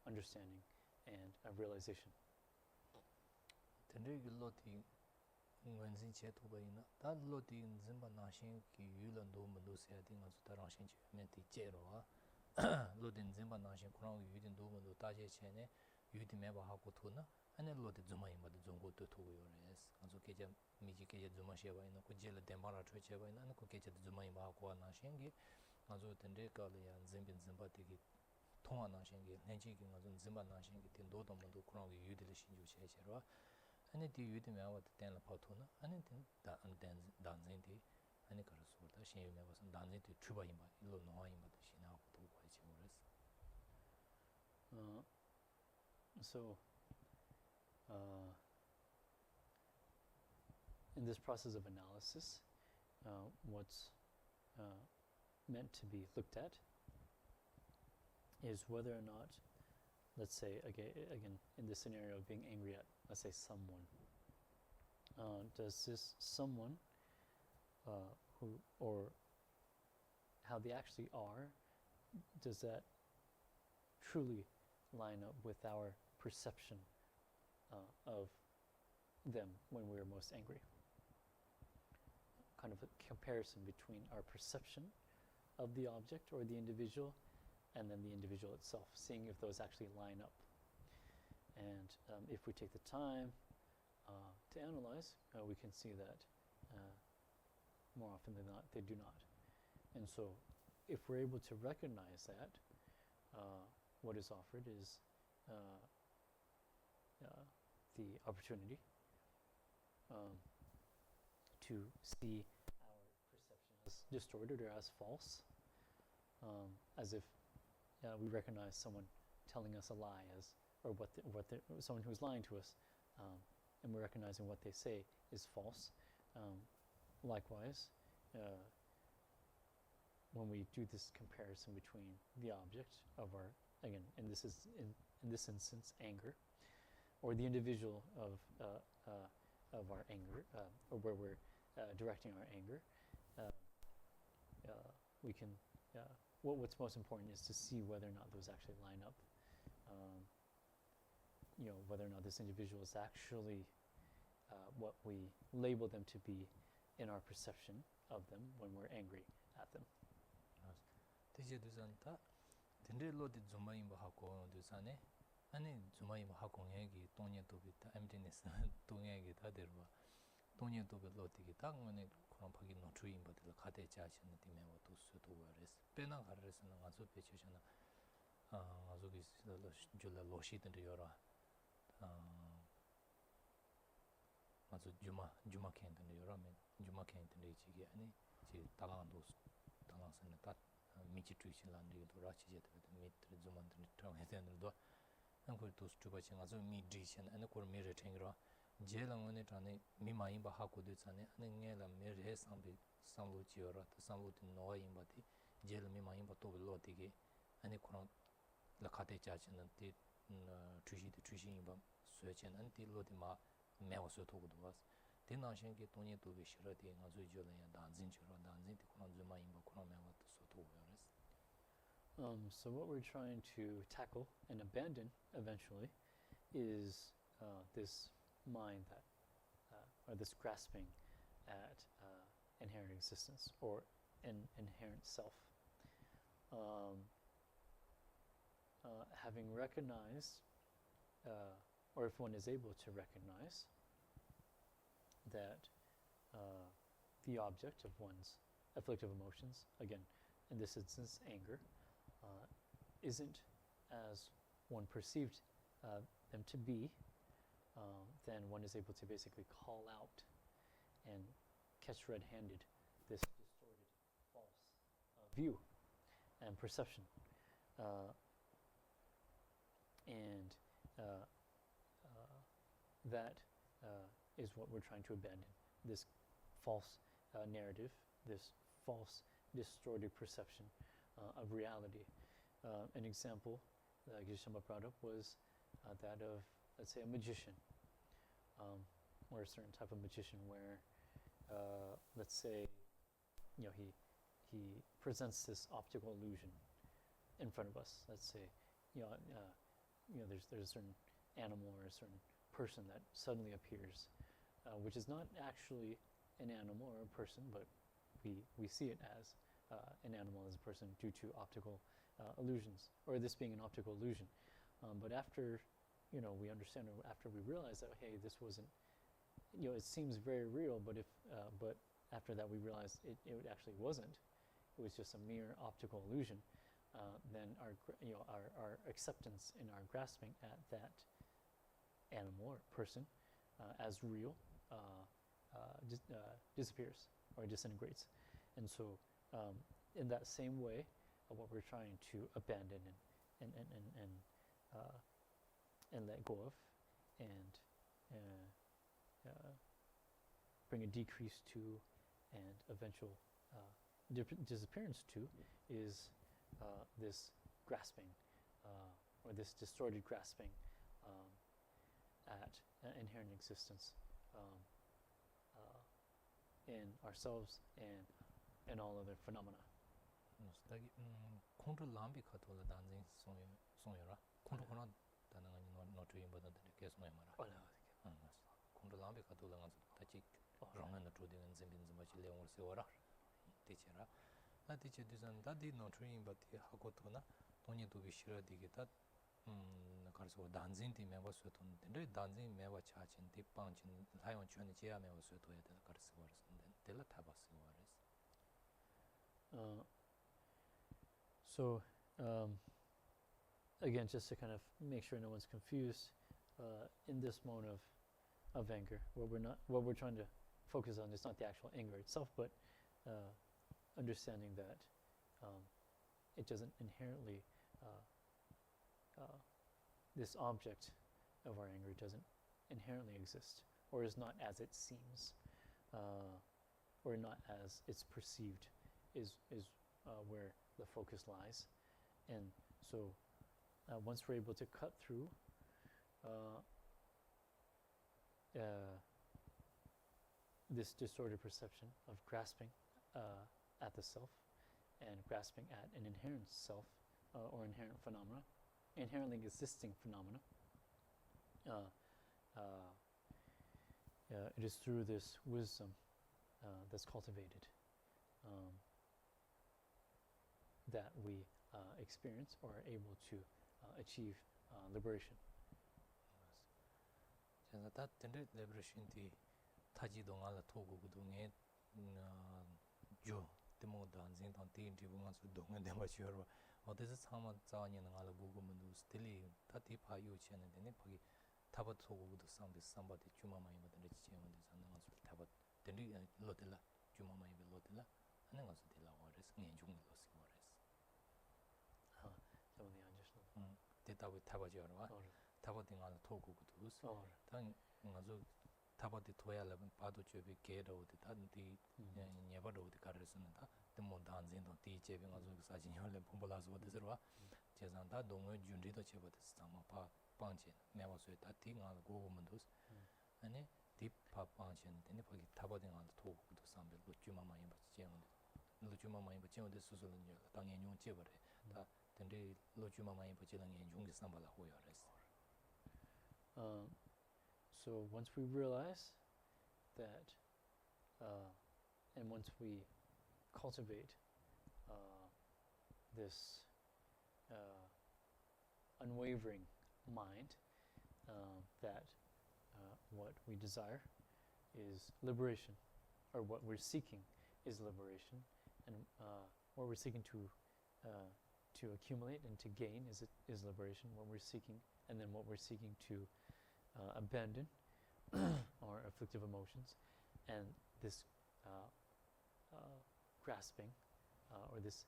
understanding and realization. Tendriki loti nganzin che toba ina, ta loti nzimba nashin ki yula ndo mendo seya di nganzu ta rangshin che menti che rowa. Loti nzimba nashin kurang yudi ndo mendo taje che ne yudi meba haku to na, ane loti zuma ima di zongo to togo yo res. Nganzu keja miji keja zuma sheba ina, ku jela dembara chwe cheba ina, ane ku keja zuma ima haku wa nashin ki, nganzu tendrika li ya nzimba tiki tonga nashin ki, nenchi ki nganzu nzimba nashin ki ten do to mendo kurang yudi li shinju che che rowa. Ane di yudi mewa wata tenla pato na, ane ten danzin di, ane kara surda, shenyu mewa san danzin di chuba imba, ilo noa imba di shina kutu kwa ichi ures. So, in this process of analysis, what's meant to be looked at is whether or not, let's say, again, in the scenario of being angry at, let's say, someone, does this someone who, or how they actually are, does that truly line up with our perception of them when we're most angry? Kind of a comparison between our perception of the object or the individual and then the individual itself, seeing if those actually line up. And if we take the time to analyze, we can see that more often than not, they do not. And so if we're able to recognize that, what is offered is the opportunity to see our perception as distorted or as false, as if we recognize someone telling us a lie as, or someone who's lying to us, and we're recognizing what they say is false. Likewise, when we do this comparison between the object of our, again, in this instance, anger, or the individual of our anger, or where we're directing our anger, we can. What's most important is to see whether or not those actually line up. Whether or not this individual is actually what we label them to be in our perception of them when we're angry at them. Teje duzanta, tendre lo di zuma imba hako duzane, ane zuma imba hako ngegi tonye tobi ta emptiness tongegi ta derwa, tonye tobi lo tiki ta ngone kurang pagi no chui imba tila kate chachana di mewa to suto wares. Pena khares na ngazo peche shana, ngazo ki jula loshi tendre yora, ngazo juma ken tendre yora, juma ken tendre ichigi ane, chi talang sana ta michi tuishin lan riyo to rachi je tabe mi tre zuman tendre trang heten do, an kore tos chuba chi ngazo mi drishin, ane kore mi re tengira, je lang ane trane mi ma imba hako do tsane, ane nge la mi re samlo chi yora, ta samlo tin noa imba ti, je la mi ma imba tobe lo tiki, ane kurang la kate chachi nan ti tuishin imba suya chen, ane ti lo ti ma mewa suya togo do was. Ti na shen ki tonye tobe shira ti ngazo jo la ya danzin chiro, danzin ti kurang So what we're trying to tackle and abandon eventually is this mind that, or this grasping at inherent existence or an inherent self. Having recognized, or if one is able to recognize, that the object of one's afflictive emotions, again, in this instance, anger, isn't as one perceived them to be, then one is able to basically call out and catch red-handed this distorted, false view and perception. And that is what we're trying to abandon, this false narrative, this false distorted perception of reality. An example that Geshe brought up was that of, let's say, a magician, or a certain type of magician where, let's say, he presents this optical illusion in front of us. Let's say, there's a certain animal or a certain person that suddenly appears, which is not actually an animal or a person, but we see it as an animal, as a person, due to optical illusions, or this being an optical illusion. But after, we understand, or after we realize that, hey, this wasn't, it seems very real, but but after that we realized it actually wasn't. It was just a mere optical illusion. Then our acceptance and our grasping at that animal or person as real disappears or disintegrates. And so, in that same way, what we're trying to abandon and let go of, and bring a decrease to, and eventual disappearance to, is this grasping, or this distorted grasping at inherent existence in ourselves and in all other phenomena. Control lambi katola dancing songera. Control kono dananga no dream but the case my mara. Control lambi katola tachi ronga no truding and zimbin much leon seora. Teacher. That teacher doesn't that did not dream but the hakotona don't need to be sure digita. Karso dancing team was certain the dancing mewa charge and deep punch and lion chun chia me was certain the Karswas and then tell it habas. So, again, just to kind of make sure no one's confused, in this mode of anger, what we're trying to focus on is not the actual anger itself, but understanding that it doesn't inherently, this object of our anger doesn't inherently exist, or is not as it seems, or not as it's perceived, is where the focus lies. And so once we're able to cut through this distorted perception of grasping at the self, and grasping at an inherent self, or inherent phenomena, inherently existing phenomena, it is through this wisdom that's cultivated that we experience or are able to achieve liberation. That liberation the taji dongala togu gudunge jo demo dancing on the interviews with dong and demasure. Or this is how much Zanya and Ala Google Mundu still Tati Payu Chen and then Pagi Tabato would sound is somebody Jumama with the rich chairman is announced with Tabat Dendi and Lotilla, Jumama with Lotilla, and then also the Lawaris, and Jung Losores. Data with Tabajara, Tabating on the Toku Kutus, Tang Mazu Tabati 12 Pado Chevi Gate of the Tanti, Yavado the Carrison, the Montanzin on teaching as Sajin Pumbalas what is Rua, Chesanta, Dongo, Junito Chevat, Stamapa, Punchin, never sweat that thing on the government, and a deep pop punchin, then if we tabating on the talk to some Luchuma Mayan, Luchuma Mayan, the Susan, Tangan Chevere, tende lochu mama yin poche lang yin jungi samba la hoya res. So once we realize that, and once we cultivate this unwavering mind, that what we desire is liberation, or what we're seeking is liberation, and what we're seeking to accumulate and to gain is liberation. What we're seeking, and then what we're seeking to abandon our afflictive emotions, and this grasping or this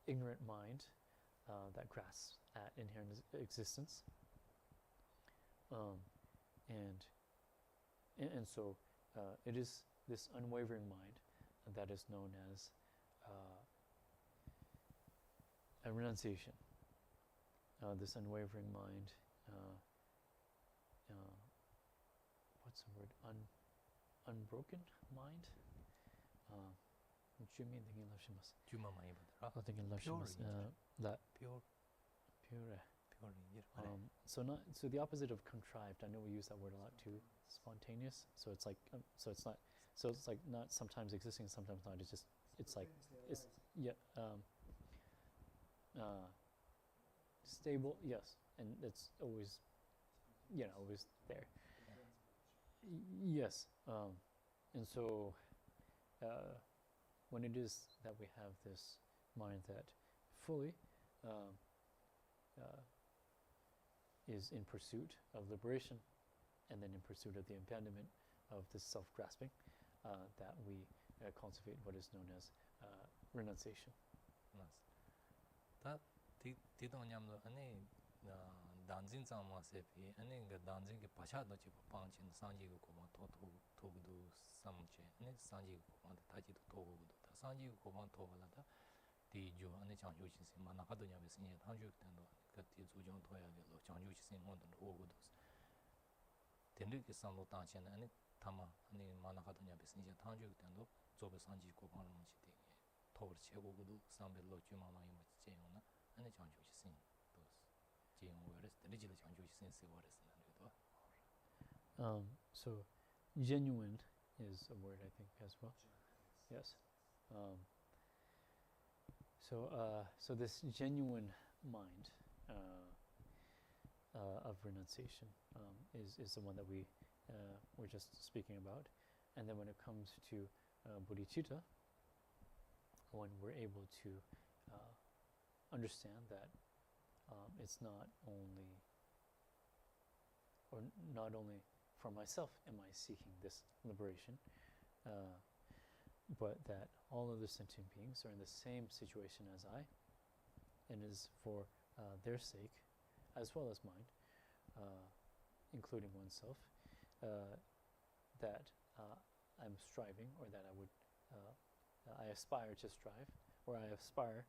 ignorant mind that grasps at inherent existence, and so it is this unwavering mind that is known as a renunciation. This unwavering mind, what's the word? Unbroken mind. So the opposite of contrived. I know we use that word a lot too. Spontaneous. So it's like not sometimes existing, sometimes not. It's stable. Yes, and it's always always there. Yes, and so when it is that we have this mind that fully is in pursuit of liberation, and then in pursuit of the abandonment of this self-grasping, that we cultivate what is known as renunciation. Danzin Zama Sepi, and then the dancing Pachado Punch and Sanji Koman Togudu Samche, and Sanji Koman Taji to Togu, Sanji Koman Togalata, the Joe and the Chanjuchis in Manakadonia was in Hanjuk and got the Zujon Toya, Chanjuchis in London, Ogudus. Tendik is some Tanchen and Tama and in Manakadonia was in Hanjuk and Zoba Sanji Koman Chiti, Tower Chegudu, Sambe Lochuma with Jayona, and the Chanjuchis in. So genuine is a word, I think, as well. Yes. So this genuine mind of renunciation is the one that we were just speaking about. And then when it comes to bodhicitta, when we're able to understand that it's not only for myself am I seeking this liberation, but that all other sentient beings are in the same situation as I, and is for their sake, as well as mine, including oneself, that I'm striving, or that I aspire to strive, or I aspire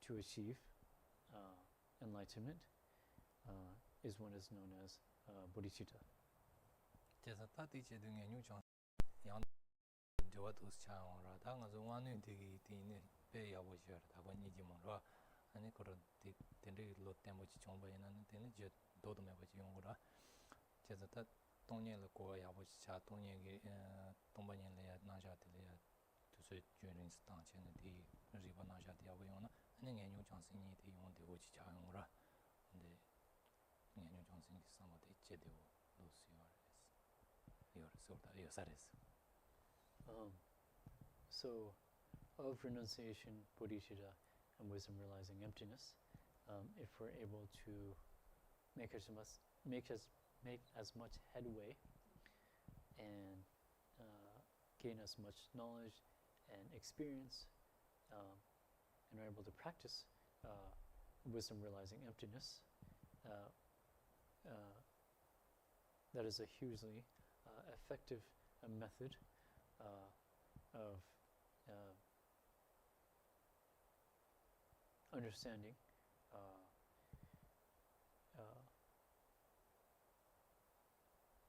to achieve enlightenment, is what is known as bodhicitta. So, of renunciation, bodhicitta, and wisdom realizing emptiness, if we're able to make as much headway and gain as much knowledge and experience, and are able to practice wisdom realizing emptiness, that is a hugely effective method of understanding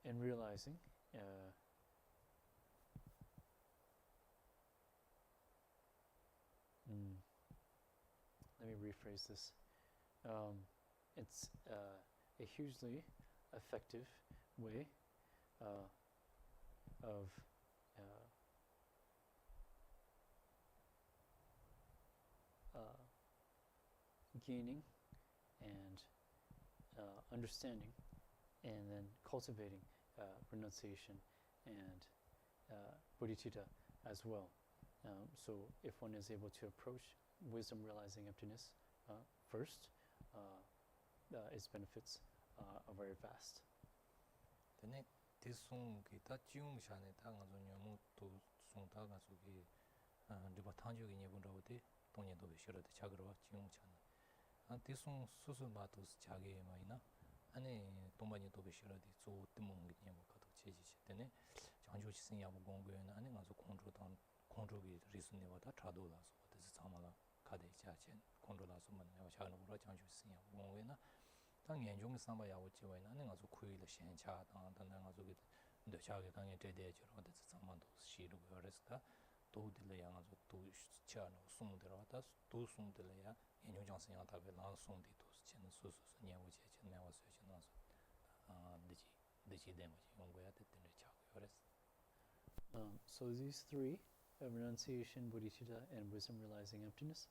and realizing rephrase this. It's a hugely effective way of gaining and understanding, and then cultivating renunciation and bodhicitta as well. So if one is able to approach wisdom realizing emptiness first, its benefits are very vast. Then this song kita cium shane ta ngazo nyamu to song ta ngazo ki riba tangjo gi nyebun rawde tonye do shira de chagrwa cium chane. This song susu ma to chage maina ane tombani do shira de zo timong gi nyebu ka to cheji chene 장조 시승 야부 공부에는 안에 가서 공조기 리스네 와다 tra도라서 어디서 참아라 가대 자체 공조라서만 내가 자는 거라 장조 시승 야부 공부에는 당 연중 상바 야부 지원에 안에 가서 쿠이를 현차 당당 가서 근데 자게 당에 대대죠 어디서 참만도 시로 그랬다 도들래 양아서 도 차는 송들 왔다 도 송들래야 연중 장승 야다베 나 송디 도 chen 수수 냐우지 chen 나와서 지나서 늦지 데모지 공부해야 됐는데 자고 그랬어. So these three, renunciation, bodhicitta, and wisdom realizing emptiness,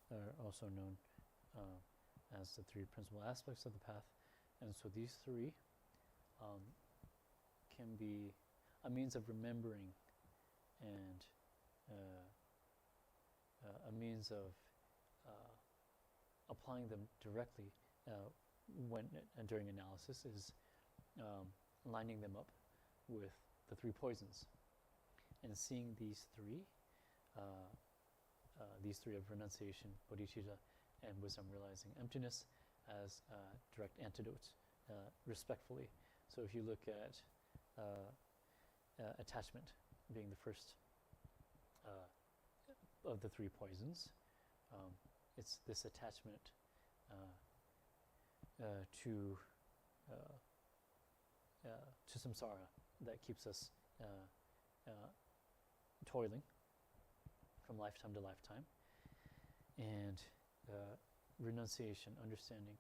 are also known as the three principal aspects of the path. And so these three can be a means of remembering and a means of applying them directly when during analysis is lining them up with the three poisons. And seeing these three of renunciation, bodhicitta, and wisdom realizing emptiness as direct antidotes, respectfully. So if you look at attachment being the first of the three poisons, it's this attachment to samsara that keeps us toiling from lifetime to lifetime, and renunciation, understanding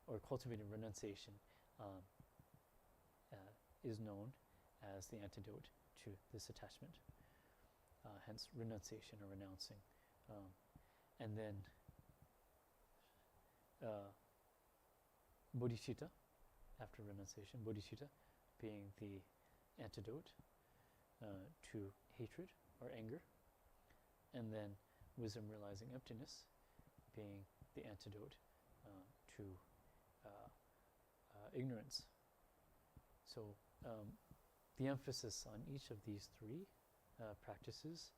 or cultivating renunciation is known as the antidote to this attachment. Hence, renunciation or renouncing, and then bodhicitta after renunciation. Bodhicitta being the antidote to hatred or anger, and then wisdom realizing emptiness being the antidote to ignorance. So the emphasis on each of these three practices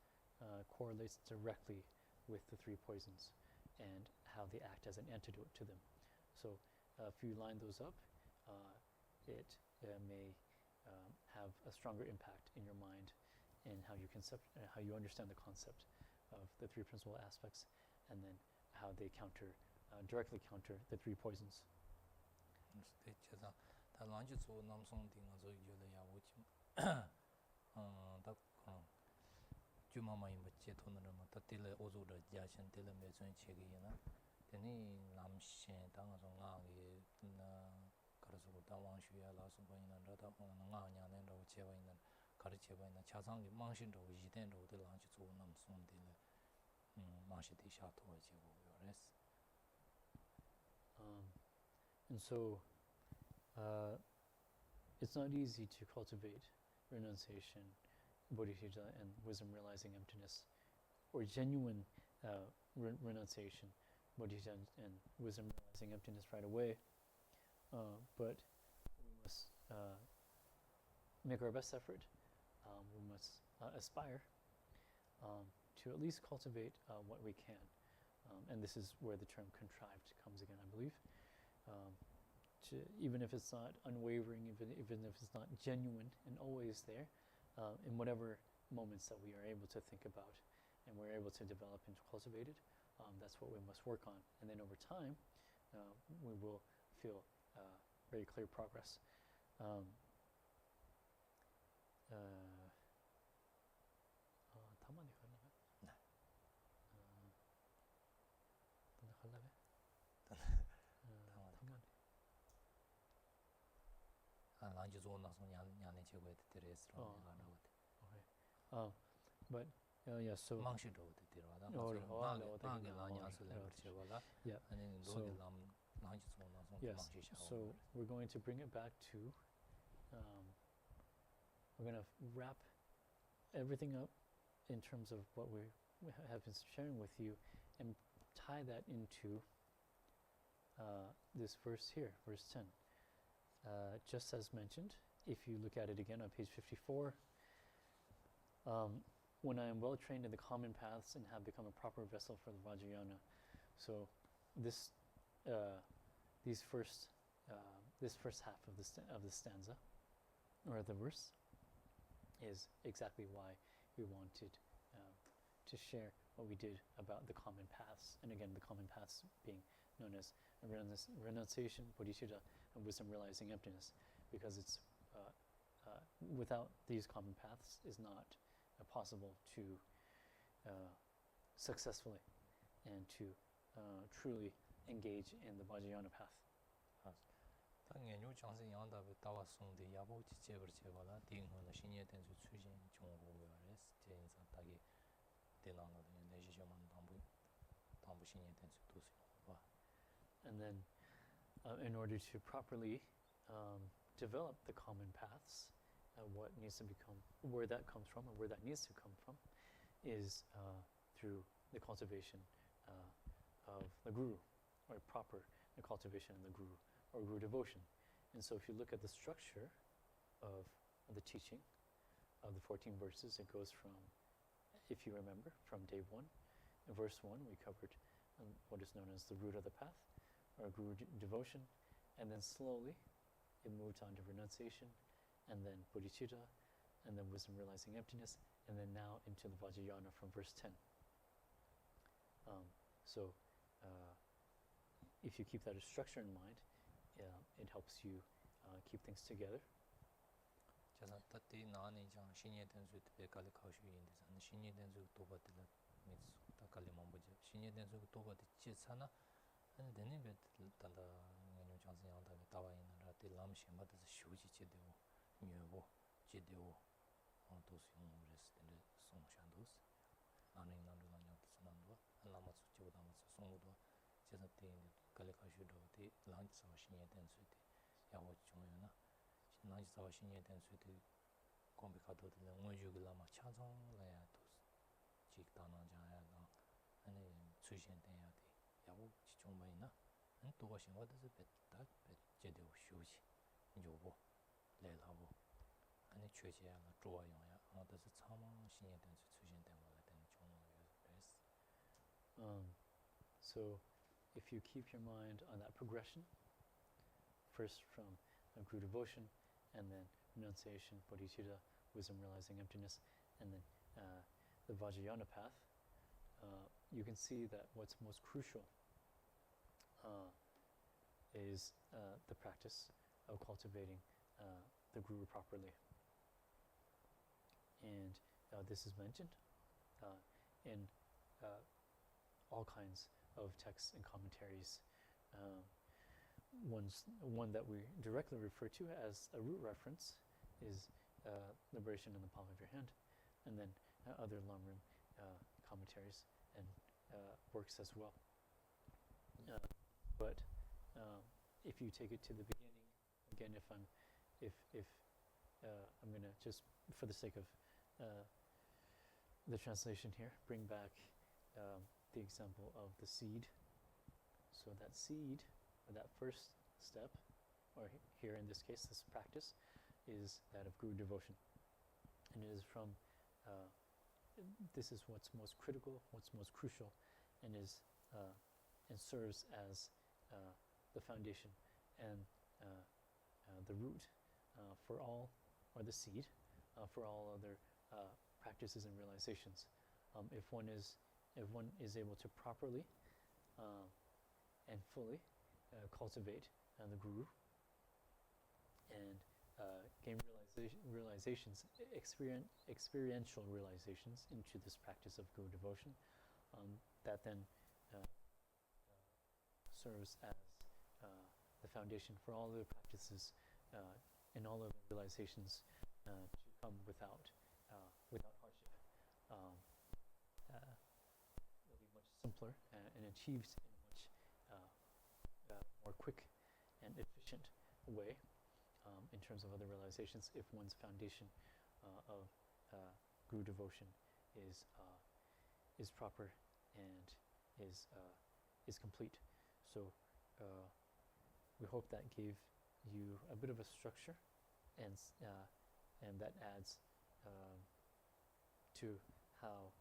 correlates directly with the three poisons and how they act as an antidote to them. So if you line those up, it may have a stronger impact in your mind in how you understand the concept of the three principal aspects, and then how they directly counter the three poisons. And so it's not easy to cultivate renunciation, bodhicitta, and wisdom realizing emptiness, or genuine renunciation, bodhicitta, and wisdom realizing emptiness right away. But we must make our best effort. We must aspire to at least cultivate what we can. And this is where the term contrived comes again, I believe. Even if it's not unwavering, even if it's not genuine and always there, in whatever moments that we are able to think about and we're able to develop and cultivate it, that's what we must work on. And then over time, we will feel very clear progress. But yeah, so so we're going to bring it back to we're going to wrap everything up in terms of what we have been sharing with you and tie that into this verse here, verse 10. Just as mentioned, if you look at it again on page 54, when I am well trained in the common paths and have become a proper vessel for the Vajrayana. So this first half of the stanza, or the verse, is exactly why we wanted to share what we did about the common paths, and again the common paths being known as renunciation, bodhicitta, and wisdom realizing emptiness, because it's without these common paths is not possible to successfully and to truly engage in the Vajrayana path. And then in order to properly develop the common paths, what needs to become, where that comes from, or where that needs to come from, is through the cultivation of the guru, or proper the cultivation of the guru, or guru devotion. And so if you look at the structure of the teaching of the 14 verses, it goes from, if you remember, from day 1. In verse 1, we covered what is known as the root of the path, or guru devotion, and then slowly it moved on to renunciation, and then bodhicitta, and then wisdom realizing emptiness, and then now into the Vajrayana from verse 10. So if you keep that as structure in mind, it helps you keep things together. So if you keep your mind on that progression, first from guru devotion, and then renunciation, bodhicitta, wisdom realizing emptiness, and then the Vajrayana path, you can see that what's most crucial is the practice of cultivating the guru properly. And this is mentioned in all kinds of texts and commentaries. One that we directly refer to as a root reference is Liberation in the Palm of Your Hand, and then other lam-rim commentaries and works as well. But if you take it to the beginning, again, if I'm going to just, for the sake of the translation here, bring back the example of the seed. So that seed, or that first step, or here in this case, this practice, is that of guru devotion. And it is from, this is what's most critical, what's most crucial, and serves as the foundation and the root for all, or the seed, for all other practices and realizations. If one is able to properly and fully cultivate the guru and gain realizations, experiential realizations into this practice of guru devotion, that then serves as the foundation for all the practices in all of realizations to come without hardship. It'll be much simpler and achieved in a much more quick and efficient way in terms of other realizations if one's foundation of guru devotion is proper and is complete. So we hope that gave you a bit of a structure, and that adds to how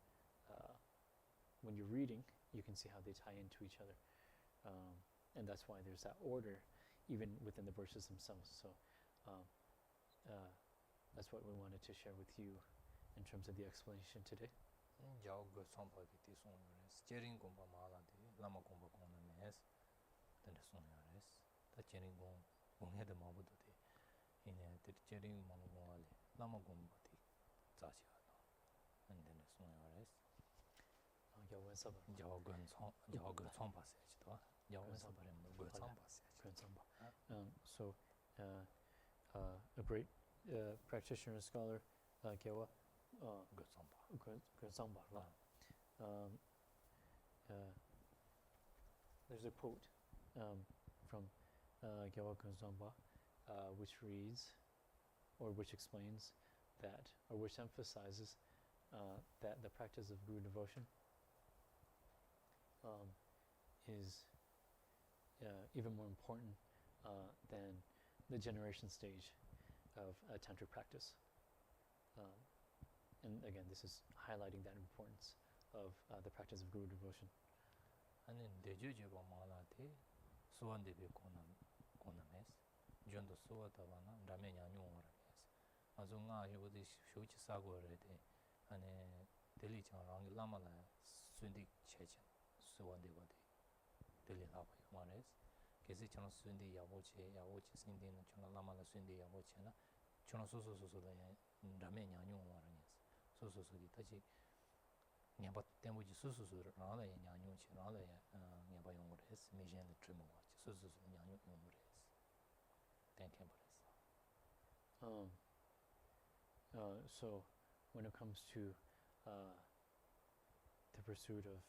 when you're reading you can see how they tie into each other, and that's why there's that order even within the verses themselves. So that's what we wanted to share with you in terms of the explanation today. Lama Tsongkhapa mes tende sonyares ta chering gong gonghe de mabudu de ine te chering mangwale lama gongba ti zachi ada and then sonyares yawen sabar jawen chong pa se chi to yawen sabar mo go chong pa se so a great practitioner and scholar Gyewa go chong pa there's a quote from Gyewa Kunchok, which reads, or which explains that, or which emphasizes that the practice of guru devotion is even more important than the generation stage of Tantra practice. And again, this is highlighting that importance of the practice of guru devotion. And then dejuju ba mala te suwan de be konames jondo suwa ta bana rame nya nyu wa mes azu nga ye bodi shochi sa go re de ane deli chang rang lama la sundi chechen suwan de bodi deli la ba manes kesi chang sundi ya bo che sindi na chang lama la sundi ya bo che na chang so la rame nya nyu wa mes so di ta ji nyamba tembuji susu rāla ya ñāñu chi rāla ya nyamba yungu res mīzhēn le trimu wa chi susu ñāñu yungu res thank you so when it comes to the pursuit of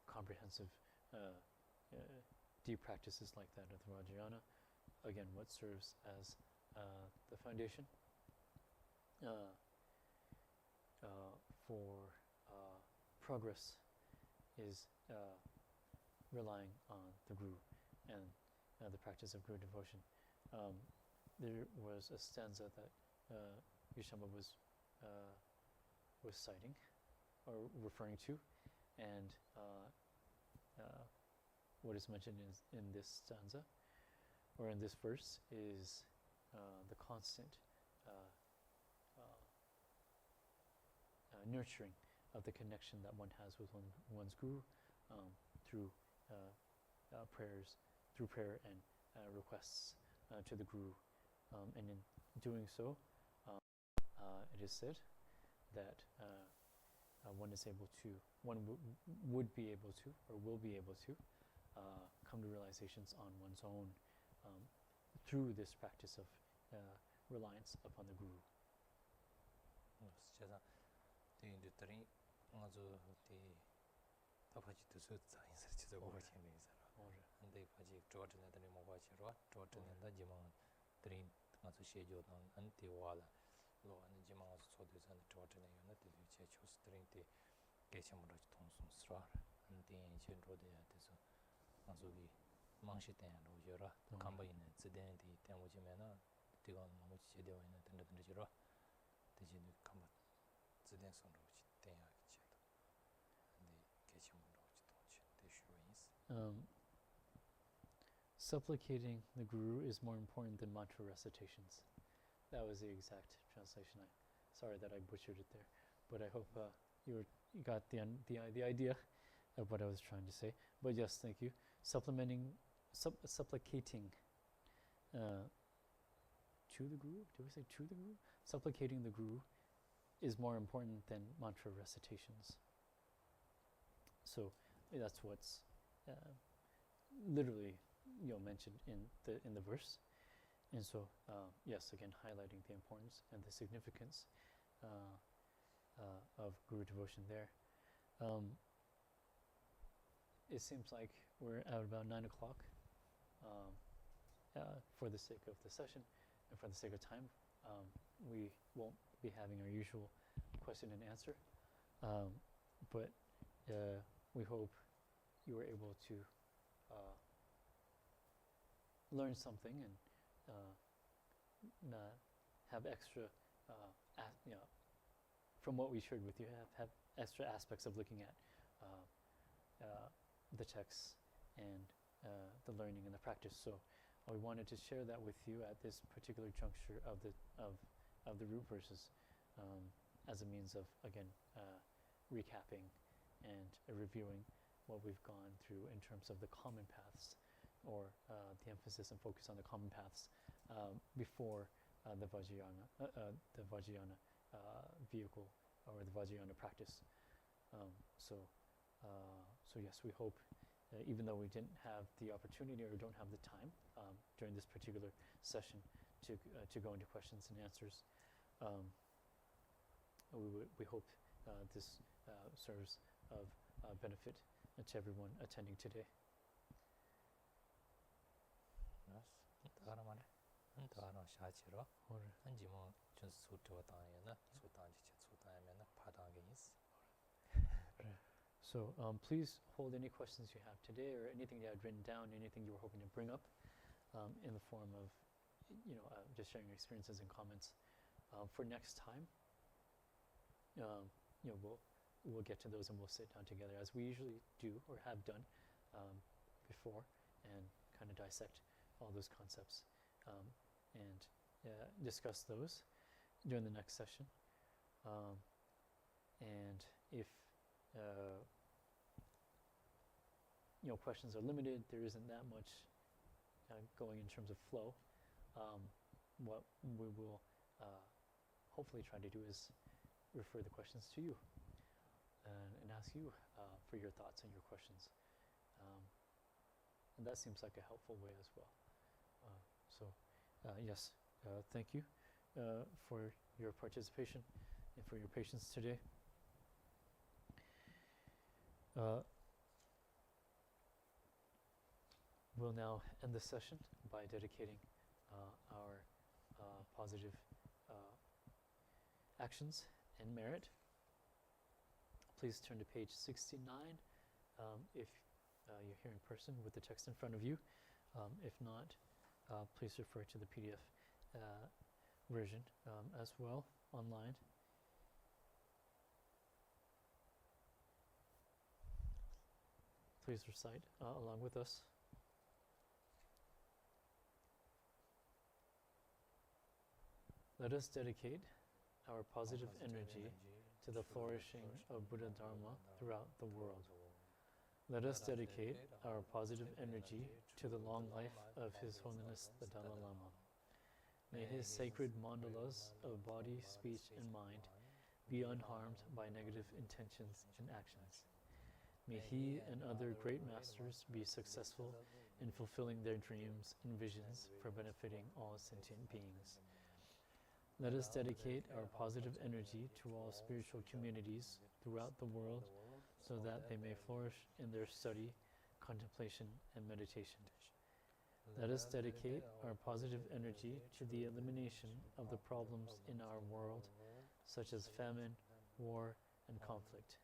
comprehensive deep practices like that of the Vajrayana, again what serves as the foundation for progress is relying on the guru and the practice of guru devotion. There was a stanza that Yishamba was citing or referring to, and what is mentioned in this stanza or in this verse is the constant nurturing of the connection that one has with one's guru through prayer and requests to the guru, and in doing so, it is said that one would be able to, or will be able to, come to realizations on one's own through this practice of reliance upon the guru. Supplicating the guru is more important than mantra recitations. That was the exact translation. Sorry that I butchered it there, but I hope you got the idea of what I was trying to say. But yes, thank you. Supplicating to the guru. Did we say to the guru? Supplicating the guru is more important than mantra recitations. So that's what's literally mentioned in the verse. And so, yes, again, highlighting the importance and the significance of guru devotion there. It seems like we're at about 9 o'clock. For the sake of the session and for the sake of time, we won't be having our usual question and answer, but we hope you were able to learn something and have extra, from what we shared with you, have extra aspects of looking at the texts and the learning and the practice. So we wanted to share that with you at this particular juncture of the root verses, as a means of, again, recapping and reviewing what we've gone through in terms of the common paths, or the emphasis and focus on the common paths before the Vajrayana vehicle, or the Vajrayana practice. So yes, we hope, even though we didn't have the opportunity or don't have the time during this particular session to go into questions and answers, we hope this serves of benefit to everyone attending today. So please hold any questions you have today, or anything you had written down, anything you were hoping to bring up, in the form of, just sharing your experiences and comments for next time. We'll get to those and we'll sit down together as we usually do or have done before, and kind of dissect all those concepts and discuss those during the next session. And if questions are limited, there isn't that much going in terms of flow. What we will hopefully try to do is refer the questions to you and ask you for your thoughts and your questions. And that seems like a helpful way as well. Yes, thank you for your participation and for your patience today. We'll now end the session by dedicating our positive actions and merit. Please turn to page 69 if you're here in person with the text in front of you. If not, please refer to the PDF version as well online. Please recite along with us. Let us dedicate our positive energy to the flourishing of Buddha Dharma throughout the world. Let us dedicate our positive energy to the long life of His Holiness the Dalai Lama. May his sacred mandalas of body, speech, and mind be unharmed by negative intentions and actions. May he and other great masters be successful in fulfilling their dreams and visions for benefiting all sentient beings. Let us dedicate our positive energy to all spiritual communities throughout the world so that they may flourish in their study, contemplation, and meditation. Let us dedicate our positive energy to the elimination of the problems in our world, such as famine, war, and conflict.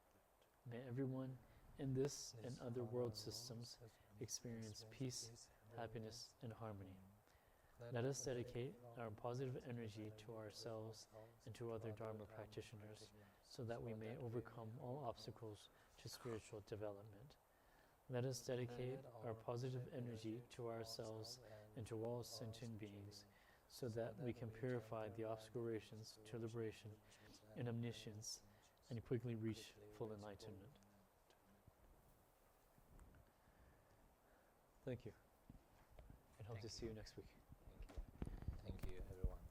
May everyone in this and other world systems experience peace, happiness, and harmony. Let us dedicate our positive energy to ourselves and to other Dharma practitioners so that we may overcome all obstacles to spiritual development. Let us dedicate our positive energy to ourselves and to all sentient beings so that we can purify the obscurations to liberation and omniscience and quickly reach full enlightenment. Thank you, and hope to see you next week. Thank you, everyone.